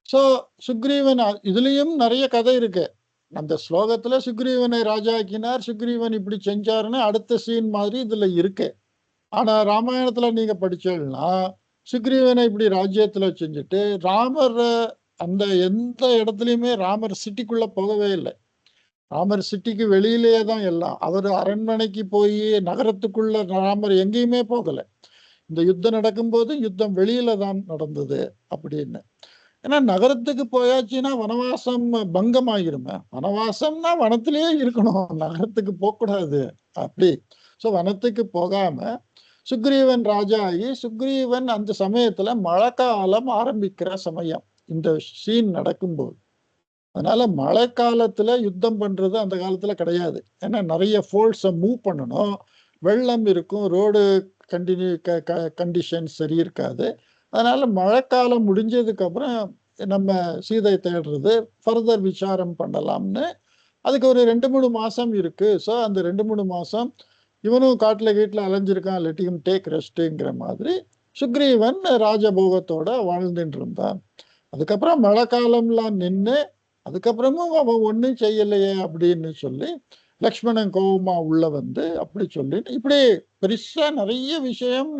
சோ சுக்ரீவன் இதுலயும் நிறைய கதை இருக்கு. அந்த ஸ்லோகத்துல சுக்ரீவனை ராஜாக்கினார், சுக்ரீவன் இப்படி செஞ்சாருன்னு அடுத்த சீன் மாதிரி இதுல இருக்கு. ஆனா ராமாயணத்துல நீங்க படிச்சீங்கன்னா சுக்ரீவனை இப்படி ராஜ்யத்துல செஞ்சுட்டு ராமர் அந்த எந்த இடத்துலயுமே ராமர் சிட்டிக்குள்ள போகவே இல்லை. ராமர் சிட்டிக்கு வெளியிலேயே தான் எல்லாம். அவர் அரண்மனைக்கு போய் நகரத்துக்குள்ள ராமர் எங்கேயுமே போகல. இந்த யுத்தம் நடக்கும்போது யுத்தம் வெளியில தான் நடந்தது அப்படின்னு. ஏன்னா நகரத்துக்கு போயாச்சுன்னா வனவாசம் பங்கம் ஆகிருமே. வனவாசம்னா வனத்திலேயே இருக்கணும், நகரத்துக்கு போகக்கூடாது அப்படி. ஸோ வனத்துக்கு போகாம சுக்ரீவன் ராஜா ஆகி, சுக்ரீவன் அந்த சமயத்துல மழைக்காலம் ஆரம்பிக்கிற சமயம் இந்த சீன் நடக்கும்போது. அதனால மழை காலத்துல யுத்தம் பண்றது அந்த காலத்துல கிடையாது. ஏன்னா நிறைய ஃபோர்ஸை மூவ் பண்ணணும், வெள்ளம் இருக்கும், ரோடு கண்டிஷன் சரி இருக்காது. அதனால மழைக்காலம் முடிஞ்சதுக்கு அப்புறம் நம்ம சீதை தேடுறது ஃபர்தர் விசாரம் பண்ணலாம்னு. அதுக்கு ஒரு 2-3 மாசம் இருக்கு. ஸோ அந்த 2-3 மாசம் இவனும் காட்டுல வீட்டுல அலைஞ்சிருக்கான், லெட்டியும் டேக் ரெஸ்ட்ங்கிற மாதிரி சுக்ரீவன் ராஜபோகத்தோட வாழ்ந்துட்டு இருந்தான். அதுக்கப்புறம் மழை காலம்லாம் நின்று அதுக்கப்புறமும் அவன் ஒன்றும் செய்யலையே அப்படின்னு சொல்லி லக்ஷ்மணன் கோபமா உள்ள வந்து அப்படி சொல்லி இப்படி பெருசா நிறைய விஷயம்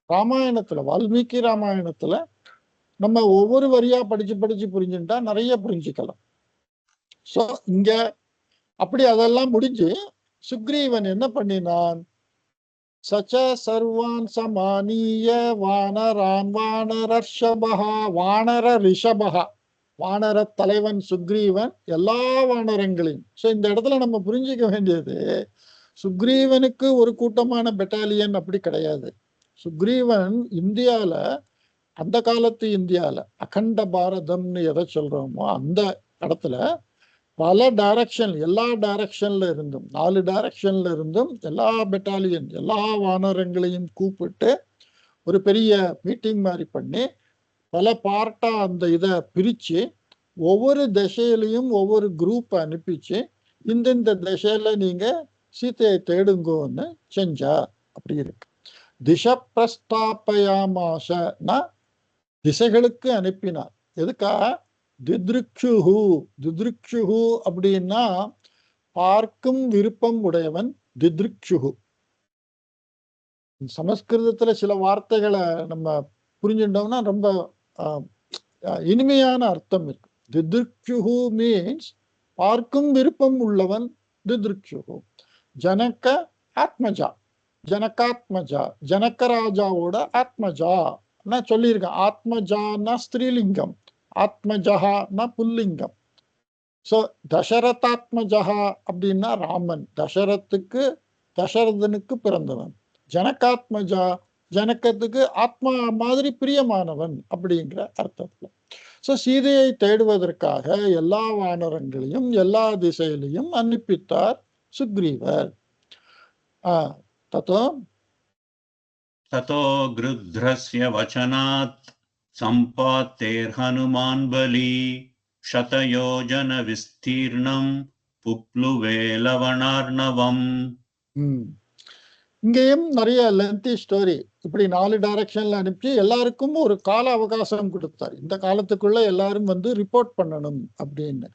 ராமாயணத்துல, வால்மீகி ராமாயணத்துல நம்ம ஒவ்வொரு வரியா படிச்சு படிச்சு புரிஞ்சுட்டா நிறைய புரிஞ்சுக்கலாம். ஸோ இங்க அப்படி அதெல்லாம் முடிஞ்சு சுக்ரீவன் என்ன பண்ணினான், சச்ச சர்வான் சமானிய வானரான் வானரர்ஷபஹா, வானர ரிஷபஹா, வானர தலைவன் சுக்ரீவன் எல்லா வானரங்களையும். ஸோ இந்த இடத்துல நம்ம புரிஞ்சுக்க வேண்டியது, சுக்ரீவனுக்கு ஒரு கூட்டமான பெட்டாலியன் அப்படி கிடையாது. சுக்ரீவன் இந்தியால, அந்த காலத்து இந்தியால அகண்ட பாரதம்னு எதை சொல்றோமோ அந்த இடத்துல பல டைரக்ஷன், எல்லா டைரக்ஷன்ல இருந்தும் 4 டைரக்ஷன்ல இருந்தும் எல்லா பெட்டாலியன் எல்லா வானரங்களையும் கூப்பிட்டு ஒரு பெரிய மீட்டிங் மாதிரி பண்ணி பல பார்ட்டா அந்த இதை பிரிச்சு ஒவ்வொரு திசையிலையும் ஒவ்வொரு குரூப் அனுப்பிச்சு இந்த திசையில நீங்க சீதையை தேடுங்கோன்னு செஞ்சா அப்படி இருக்கு. திச பிரஸ்தாபயாமாசனா திசைகளுக்கு அனுப்பினார். எதுக்கா? தித்ருக்ஷுஹு, தித்ருக்ஷுஹு அப்படின்னா பார்க்கும் விருப்பம் உடையவன் தித்ருக்ஷுஹு. சமஸ்கிருதத்துல சில வார்த்தைகளை நம்ம புரிஞ்சுட்டோம்னா ரொம்ப இனிமையான அர்த்தம் இருக்கு. தித்ருக்ஷுஹு மீன்ஸ் பார்க்கும் விருப்பம் உள்ளவன் தித்ருக்ஷுஹு. ஜனக ஆத்மஜா, ஜனகாத்மஜா, ஜனகராஜாவோட ஆத்மஜா நான் சொல்லியிருக்கேன். ஆத்மஜான்னா ஸ்திரீலிங்கம், ஆத்மஜஹான்னா புல்லிங்கம். ஸோ தசரதாத்மஜஹா அப்படின்னா ராமன், தசரதனுக்கு பிறந்தவன். ஜனகாத்மஜா ஜனகத்துக்கு ஆத்மா மாதிரி பிரியமானவன் அப்படிங்கிற அர்த்தத்துல. ஸோ சீதையை தேடுவதற்காக எல்லா வானரங்களையும் எல்லா திசையிலையும் அனுப்பித்தார் சுக்ரீவர். தத்தோ ततो गृध्रस्य वचनात् सम्पातेर्हनुमान् बली शतयोजन विस्तीर्णं पुप्लुवे लवणार्णवम्. இங்கேயும் நிறைய லென்த்தி ஸ்டோரி. இப்படி 4 டைரக்ஷன்ல அனுப்பி எல்லாருக்கும் ஒரு கால அவகாசம் கொடுத்தார். இந்த காலத்துக்குள்ள எல்லாரும் வந்து ரிப்போர்ட் பண்ணணும் அப்படின்னு.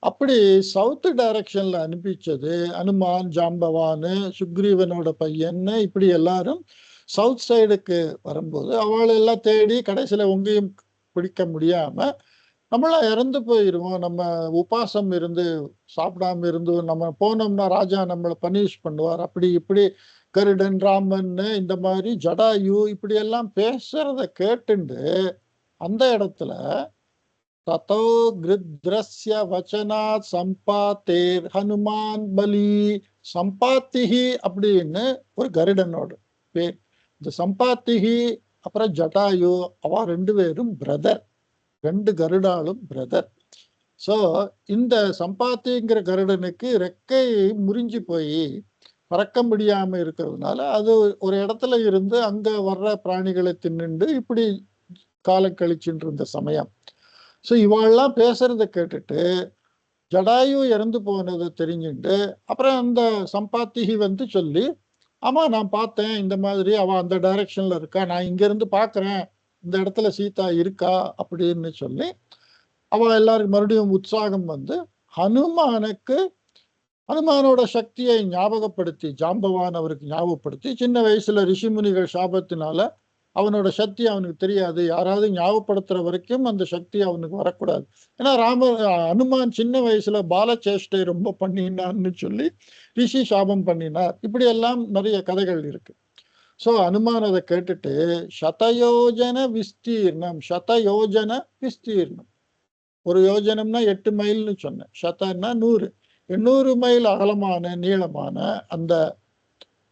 அப்படி சவுத் டைரக்ஷன்ல அனுப்பிச்சது அனுமான், ஜாம்பவான், சுக்ரீவனோட பையன், இப்படி எல்லாரும் சவுத் சைடுக்கு வரும்போது அவளெல்லாம் தேடி கடைசியில உங்களையும் பிடிக்க முடியாம நம்மளாம் இறந்து போயிடுவோம். நம்ம உபாசம் இருந்து சாப்பிடாம இருந்து நம்ம போனோம்னா ராஜா நம்மளை பனிஷ் பண்ணுவார். அப்படி இப்படி கருடன், ராமன், இந்த மாதிரி ஜடாயு இப்படி எல்லாம் பேசுறத கேட்டுண்டு அந்த இடத்துல ததோ கிருத்ரஸ்ய வச்சனாத் சம்பாத்தேர் ஹனுமான் பலி. சம்பாத்திஹி அப்படின்னு ஒரு கருடனோட பேர். இந்த சம்பாத்திஹி அப்புறம் ஜடாயு அவ 2 பேரும் பிரதர், 2 கருடாலும் பிரதர். ஸோ இந்த சம்பாத்திங்கிற கருடனுக்கு ரெக்கை முறிஞ்சு போய் பறக்க முடியாம இருக்கிறதுனால அது ஒரு இடத்துல இருந்து அங்க வர்ற பிராணிகளை தின்னுண்டு இப்படி காலம் கழிச்சுட்டு இருந்த சமயம். ஸோ இவாள்லாம் பேசுறத கேட்டுட்டு ஜடாயு இறந்து போனதை தெரிஞ்சுட்டு அப்புறம் அந்த சம்பாத்திகி வந்து சொல்லி, ஆமா நான் பார்த்தேன், இந்த மாதிரி அவ அந்த டைரக்ஷன்ல இருக்கா, நான் இங்க இருந்து பாக்குறேன், இந்த இடத்துல சீதா இருக்கா அப்படின்னு சொல்லி அவ எல்லாரும் மறுபடியும் உற்சாகம் வந்து ஹனுமானோட சக்தியை ஞாபகப்படுத்தி, ஜாம்பவான் அவருக்கு ஞாபகப்படுத்தி, சின்ன வயசுல ரிஷிமுனிகள் சாபத்தினால அவனோட சக்தி அவனுக்கு தெரியாது, யாராவது ஞாபகப்படுத்துற வரைக்கும் அந்த சக்தி அவனுக்கு வரக்கூடாது. ஏன்னா ஹனுமான் சின்ன வயசுல பாலச்சேஷ்டை ரொம்ப பண்ணினான்னு சொல்லி ரிஷி சாபம் பண்ணினார். இப்படி எல்லாம் நிறைய கதைகள் இருக்கு. சோ அனுமான் அதை கேட்டுட்டு சதயோஜன விஸ்தீர்ணம், சதயோஜன விஸ்தீர்ணம், ஒரு யோஜனம்னா 8 மைல்னு சொன்னேன், சதன்னா 100, 800 மைல் அகலமான நீளமான அந்த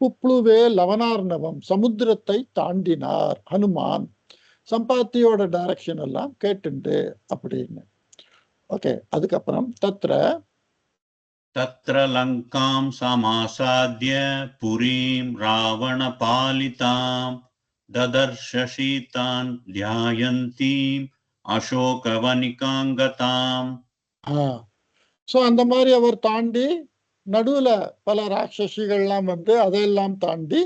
புப்ளுவே லவனார்ணவம் சமுத்திரத்தை தாண்டினார் ஹனுமான், சம்பாத்தியோட டைரக்ஷன் எல்லாம் கேட்டுண்டு அப்படின்னு. ஓகே, அதுக்கப்புறம் தத்ர லங்காம் சமாசாத்ய புரீம் ராவண பாலிதாம் ததர்ஷ சீதான் தியாயந்தீம் அசோகவனிகாங்கதாம். ஸோ அந்த மாதிரி அவர் தாண்டி நடுவுல பல ராட்சசிகள்லாம் வந்து அதையெல்லாம் தாண்டி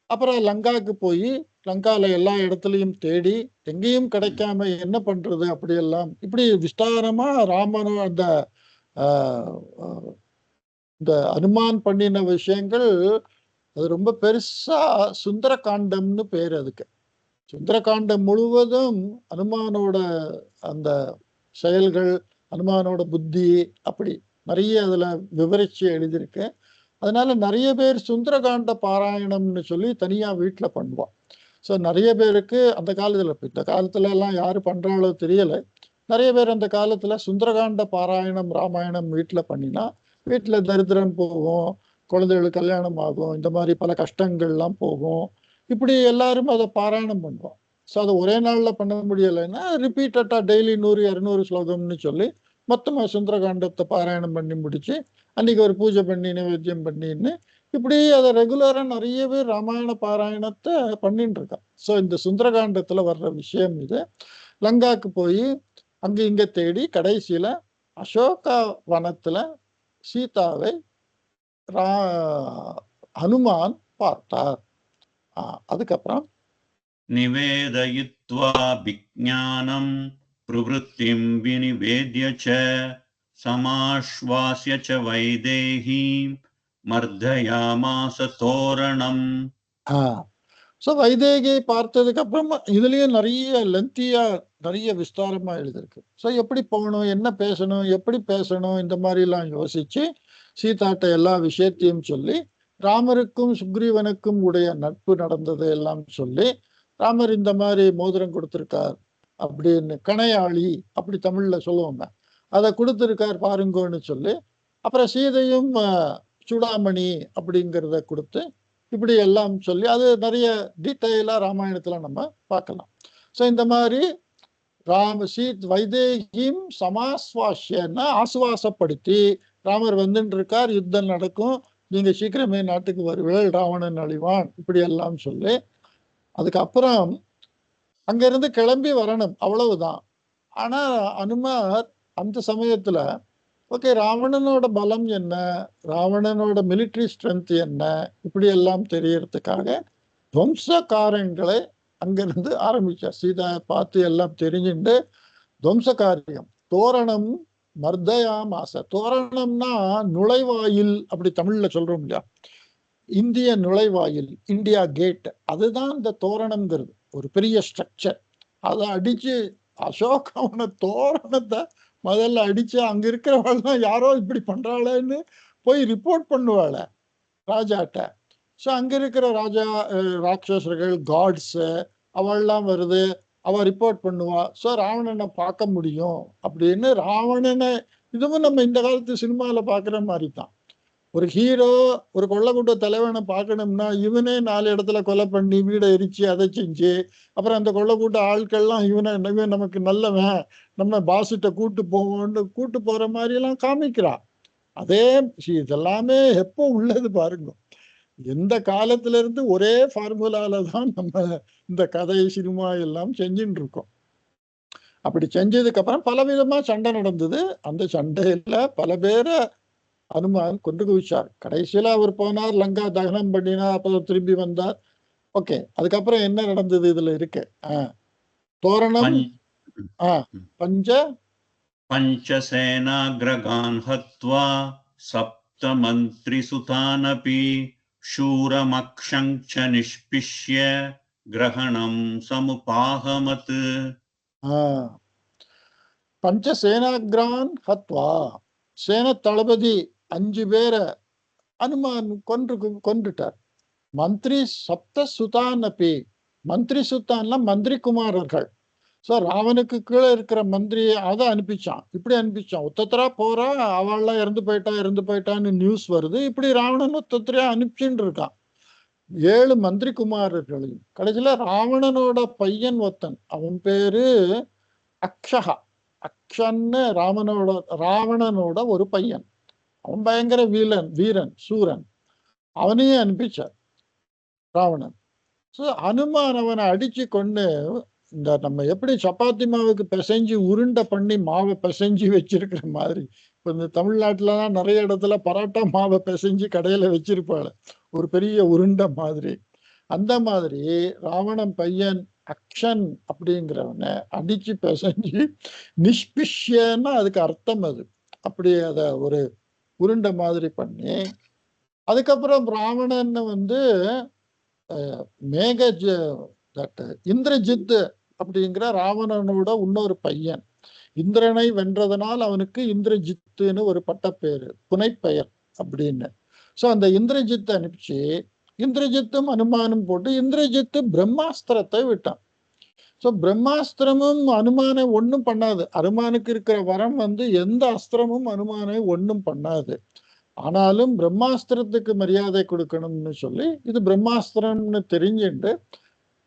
அப்புறம் லங்காவுக்கு போய் லங்கால எல்லா இடத்துலையும் தேடி எங்கேயும் கிடைக்காம என்ன பண்றது அப்படியெல்லாம் இப்படி விஸ்தாரமா ராமனும் அந்த இந்த அனுமான் பண்ணின விஷயங்கள் அது ரொம்ப பெருசா சுந்தரகாண்டம்னு பேர் அதுக்கு. சுந்தரகாண்டம் முழுவதும் அனுமானோட அந்த செயல்கள், அனுமானோட புத்தி அப்படி நிறைய அதுல விவரிச்சு எழுதியிருக்கு. அதனால நிறைய பேர் சுந்தரகாண்ட பாராயணம்னு சொல்லி தனியா வீட்டுல பண்ணுவான். ஸோ நிறைய பேருக்கு அந்த காலத்துல, இந்த காலத்துல எல்லாம் யாரு பண்றாங்களோ தெரியல, நிறைய பேர் அந்த காலத்துல சுந்தரகாண்ட பாராயணம் ராமாயணம் வீட்டுல பண்ணினா வீட்டுல தரித்திரம் போகும், குழந்தைகளுக்கு கல்யாணம் ஆகும், இந்த மாதிரி பல கஷ்டங்கள்லாம் போகும். இப்படி எல்லாரும் அதை பாராயணம் பண்ணுவோம். ஸோ அதை ஒரே நாள்ல பண்ண முடியலைன்னா ரிப்பீட்டடா டெய்லி 100-200 ஸ்லோகம்னு சொல்லி மொத்தமா சுந்தரகாண்டத்தை பாராயணம் பண்ணி முடிச்சு அன்னைக்கு ஒரு பூஜை பண்ணி நைவேத்தியம் பண்ணின்னு இப்படி அதை ரெகுலரா நிறைய பேர் ராமாயண பாராயணத்தை பண்ணிட்டு இருக்கான். ஸோ இந்த சுந்தரகாண்டத்துல வர்ற விஷயம் இது. லங்காக்கு போய் அங்க இங்க தேடி கடைசியில அசோக வனத்துல சீதாவை ஹனுமான் பார்த்தார். அதுக்கப்புறம் நிவேதயித்வா விஜ்ஞானம் பிரவృத்திம் விநிவேத்ய ச சமாஸ்வாஸ்ய ச வைதேஹீம் மர்தயாமாஸ தோரணம். ஸோ வைதேகியை பார்த்ததுக்கு அப்புறம் இதுலயும் நிறைய லென்த்தியா நிறைய விஸ்தாரமா எழுதிருக்கு. ஸோ எப்படி போகணும், என்ன பேசணும், எப்படி பேசணும், இந்த மாதிரி எல்லாம் யோசிச்சு சீதாட்ட எல்லா விஷயத்தையும் சொல்லி ராமருக்கும் சுக்ரீவனுக்கும் உடைய நட்பு நடந்தது எல்லாம் சொல்லி, ராமர் இந்த மாதிரி மோதிரம் கொடுத்திருக்கார் அப்படின்னு, கணையாளி அப்படி தமிழ்ல சொல்லுவாங்க, அதை கொடுத்திருக்கார் பாருங்கன்னு சொல்லி, அப்புறம் சீதையும் சூடாமணி அப்படிங்கிறத கொடுத்து இப்படி எல்லாம் சொல்லி அது நிறைய டீட்டெயிலா ராமாயணத்துல நம்ம பார்க்கலாம். ஸோ இந்த மாதிரி வைதேகியும் சமாஸ்வாசியன்னா ஆசுவாசப்படுத்தி ராமர் வந்துட்டு இருக்கார், யுத்தம் நடக்கும், நீங்க சீக்கிரமே நாட்டுக்கு வருவேள், ராவணன் அழிவான், இப்படி எல்லாம் சொல்லி அதுக்கப்புறம் அங்க இருந்து கிளம்பி வரணும், அவ்வளவுதான். ஆனா அனுமார் அந்த சமயத்துல ஓகே ராவணனோட பலம் என்ன, ராவணனோட மிலிட்ரி ஸ்ட்ரென்த் என்ன, இப்படி எல்லாம் தெரியறதுக்காக துவம்சகாரங்களை அங்கிருந்து ஆரம்பிச்சார். சீதா பார்த்து எல்லாம் தெரிஞ்சுட்டு துவம்ச காரியம், தோரணம் மர்தயாமாச, தோரணம்னா நுழைவாயில் அப்படி தமிழ்ல சொல்றோம் இல்லையா, இந்திய நுழைவாயில், இந்தியா கேட், அதுதான் இந்த தோரணம்ங்கிறது, ஒரு பெரிய ஸ்ட்ரக்சர். அதை அடிச்சு அசோகவன தோரணத்தை முதல்ல அடிச்சு அங்க இருக்கிறவள் யாரோ இப்படி பண்றாளேன்னு போய் ரிப்போர்ட் பண்ணுவாள ராஜாட்ட. ஸோ அங்க இருக்கிற ராஜா ராட்சசர்கள் காட்ஸ் அவள்லாம் வருது, அவ ரிப்போர்ட் பண்ணுவா. ஸோ ராவணனை பார்க்க முடியும் அப்படின்னு ராவணனை, இதுவும் நம்ம இந்த காலத்து சினிமால பாக்குற மாதிரி தான். ஒரு ஹீரோ ஒரு கொள்ளக்கூட்ட தலைவனை பார்க்கணும்னா இவனே 4 இடத்துல கொலை பண்ணி வீடை எரிச்சு அதை செஞ்சு அப்புறம் அந்த கொள்ளக்கூட்ட ஆட்கள்லாம் இவன் நமக்கு நல்லவன், நம்ம பாசிட்ட கூட்டு போவோம்னு கூட்டு போற மாதிரி எல்லாம் காமிக்கிறான். அதே இதெல்லாமே எப்போ உள்ளது பாருங்க, எந்த காலத்துல இருந்து ஒரே ஃபார்முலால தான் நம்ம இந்த கதை சினிமா எல்லாம் செஞ்சுட்டு இருக்கோம். அப்படி செஞ்சதுக்கு அப்புறம் பல விதமா சண்டை நடந்தது. அந்த சண்டையில பல பேரை அனுமான் கொண்டு குவிச்சார். கடைசியில அவர் போனார், லங்கா தகனம் பண்ணினார், அப்புறம் திரும்பி வந்தார். ஓகே, அதுக்கப்புறம் என்ன நடந்தது இதுல இருக்கு. தோரணம் பஞ்சசேனாக்ரகான் ஹத்வா சப்த மந்திரி சுதானபி சூரமக்ஷங்ச நிஷ்பிஷ்ய கிரகணம் சமுபாகமத். பஞ்சசேனாக்ரான் ஹத்வா, சேன தளபதி 5 பேரை அனுமான் கொன்றுட்டார். மந்திரி சப்த சுதானபி, மந்திரி சுத்தான்லாம் மந்திரி குமாரர்கள். ஸோ ராவனுக்கு கீழே இருக்கிற மந்திரி அதை அனுப்பிச்சான், இப்படி அனுப்பிச்சான். ஒத்தத்தரா போறா, அவள்லாம் இறந்து போயிட்டான்னு நியூஸ் வருது. இப்படி ராவணன் ஒத்தத்தரையா அனுப்பிச்சுட்டு இருக்கான் 7 மந்திரி குமாரர்களையும். கடைசியில ராவணனோட பையன் ஒத்தன், அவன் பேரு அக்ஷகா. அக்ஷன்னு ராவணனோட ஒரு பையன். அவன் பயங்கர வீரன் சூரன். அவனையும் அனுப்பிச்சார் ராவணன். ஸோ அனுமான் அவனை அடிச்சு கொண்டு, இந்த நம்ம எப்படி சப்பாத்தி மாவுக்கு பிசைஞ்சு உருண்டை பண்ணி மாவை பிசைஞ்சு வச்சிருக்கிற மாதிரி, இப்போ இந்த தமிழ்நாட்டிலலாம் நிறைய இடத்துல பரோட்டா மாவை பிசைஞ்சு கடையில் வச்சிருப்பாள் ஒரு பெரிய உருண்டை மாதிரி. அந்த மாதிரி ராவணன் பையன் அக்ஷன் அப்படிங்கிறவனை அடிச்சு பிசைஞ்சு நிஷ்பிஷ்யன்னா அதுக்கு அர்த்தம் அது. அப்படி அதை ஒரு உருண்டை மாதிரி பண்ணி, அதுக்கப்புறம் ராவணன் வந்து இந்திரஜித் அப்படிங்கிற ராவணனோட இன்னொரு பையன், இந்திரனை வென்றதனால் அவனுக்கு இந்திரஜித்துன்னு ஒரு பட்டப்பேரு, புனைப்பெயர் அப்படின்னு. ஸோ அந்த இந்திரஜித்தை அனுப்பிச்சு, இந்திரஜித்தும் அனுமானும் போட்டு இந்திரஜித்து பிரம்மாஸ்திரத்தை விட்டான். ஸோ பிரம்மாஸ்திரமும் அனுமானை ஒன்றும் பண்ணாது. அனுமானுக்கு இருக்கிற வரம் வந்து எந்த அஸ்திரமும் அனுமானை ஒன்றும் பண்ணாது. ஆனாலும் பிரம்மாஸ்திரத்துக்கு மரியாதை கொடுக்கணும்னு சொல்லி, இது பிரம்மாஸ்திரம்னு தெரிஞ்சுட்டு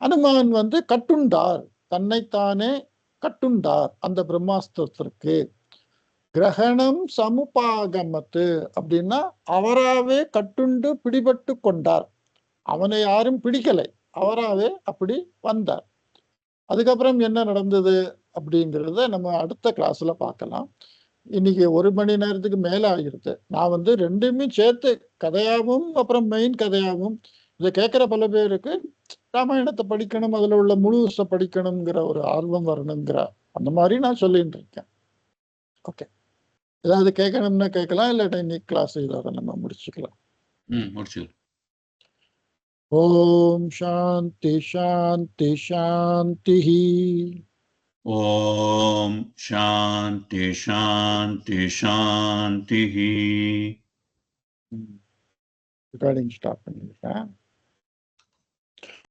அனுமான் வந்து கட்டுண்டார், தன்னைத்தானே கட்டுண்டார் அந்த பிரம்மாஸ்திரத்திற்கு. கிரகணம் சமுபாகமத்து அப்படின்னா அவராவே கட்டுண்டு பிடிபட்டு கொண்டார். அவனை யாரும் பிடிக்கலை, அவராவே அப்படி வந்தார். அதுக்கப்புறம் என்ன நடந்தது அப்படிங்கிறத நம்ம அடுத்த கிளாஸ்ல பார்க்கலாம். இன்னைக்கு 1 மணி நேரத்துக்கு மேல ஆகிருது. நான் வந்து ரெண்டுமே சேர்த்து கதையாகவும் அப்புறம் மெயின் கதையாகவும், இதை கேட்குற பல பேருக்கு ராமாயணத்தை படிக்கணும், அதில் உள்ள முழுசை படிக்கணுங்கிற ஒரு ஆர்வம் வரணுங்கிற அந்த மாதிரி நான் சொல்லிட்டு இருக்கேன். ஓகே, ஏதாவது கேட்கணும்னா கேட்கலாம், இல்லாட்டா இன்னைக்கு கிளாஸ் இதோட நம்ம முடிச்சுக்கலாம். முடிச்சுக்கலாம். ஓம் சாந்தி சாந்தி சாந்தி. ஓம் சாந்தி சாந்தி சாந்தி. ரெக்கார்டிங் ஸ்டாப் பண்ணிருக்கேன்.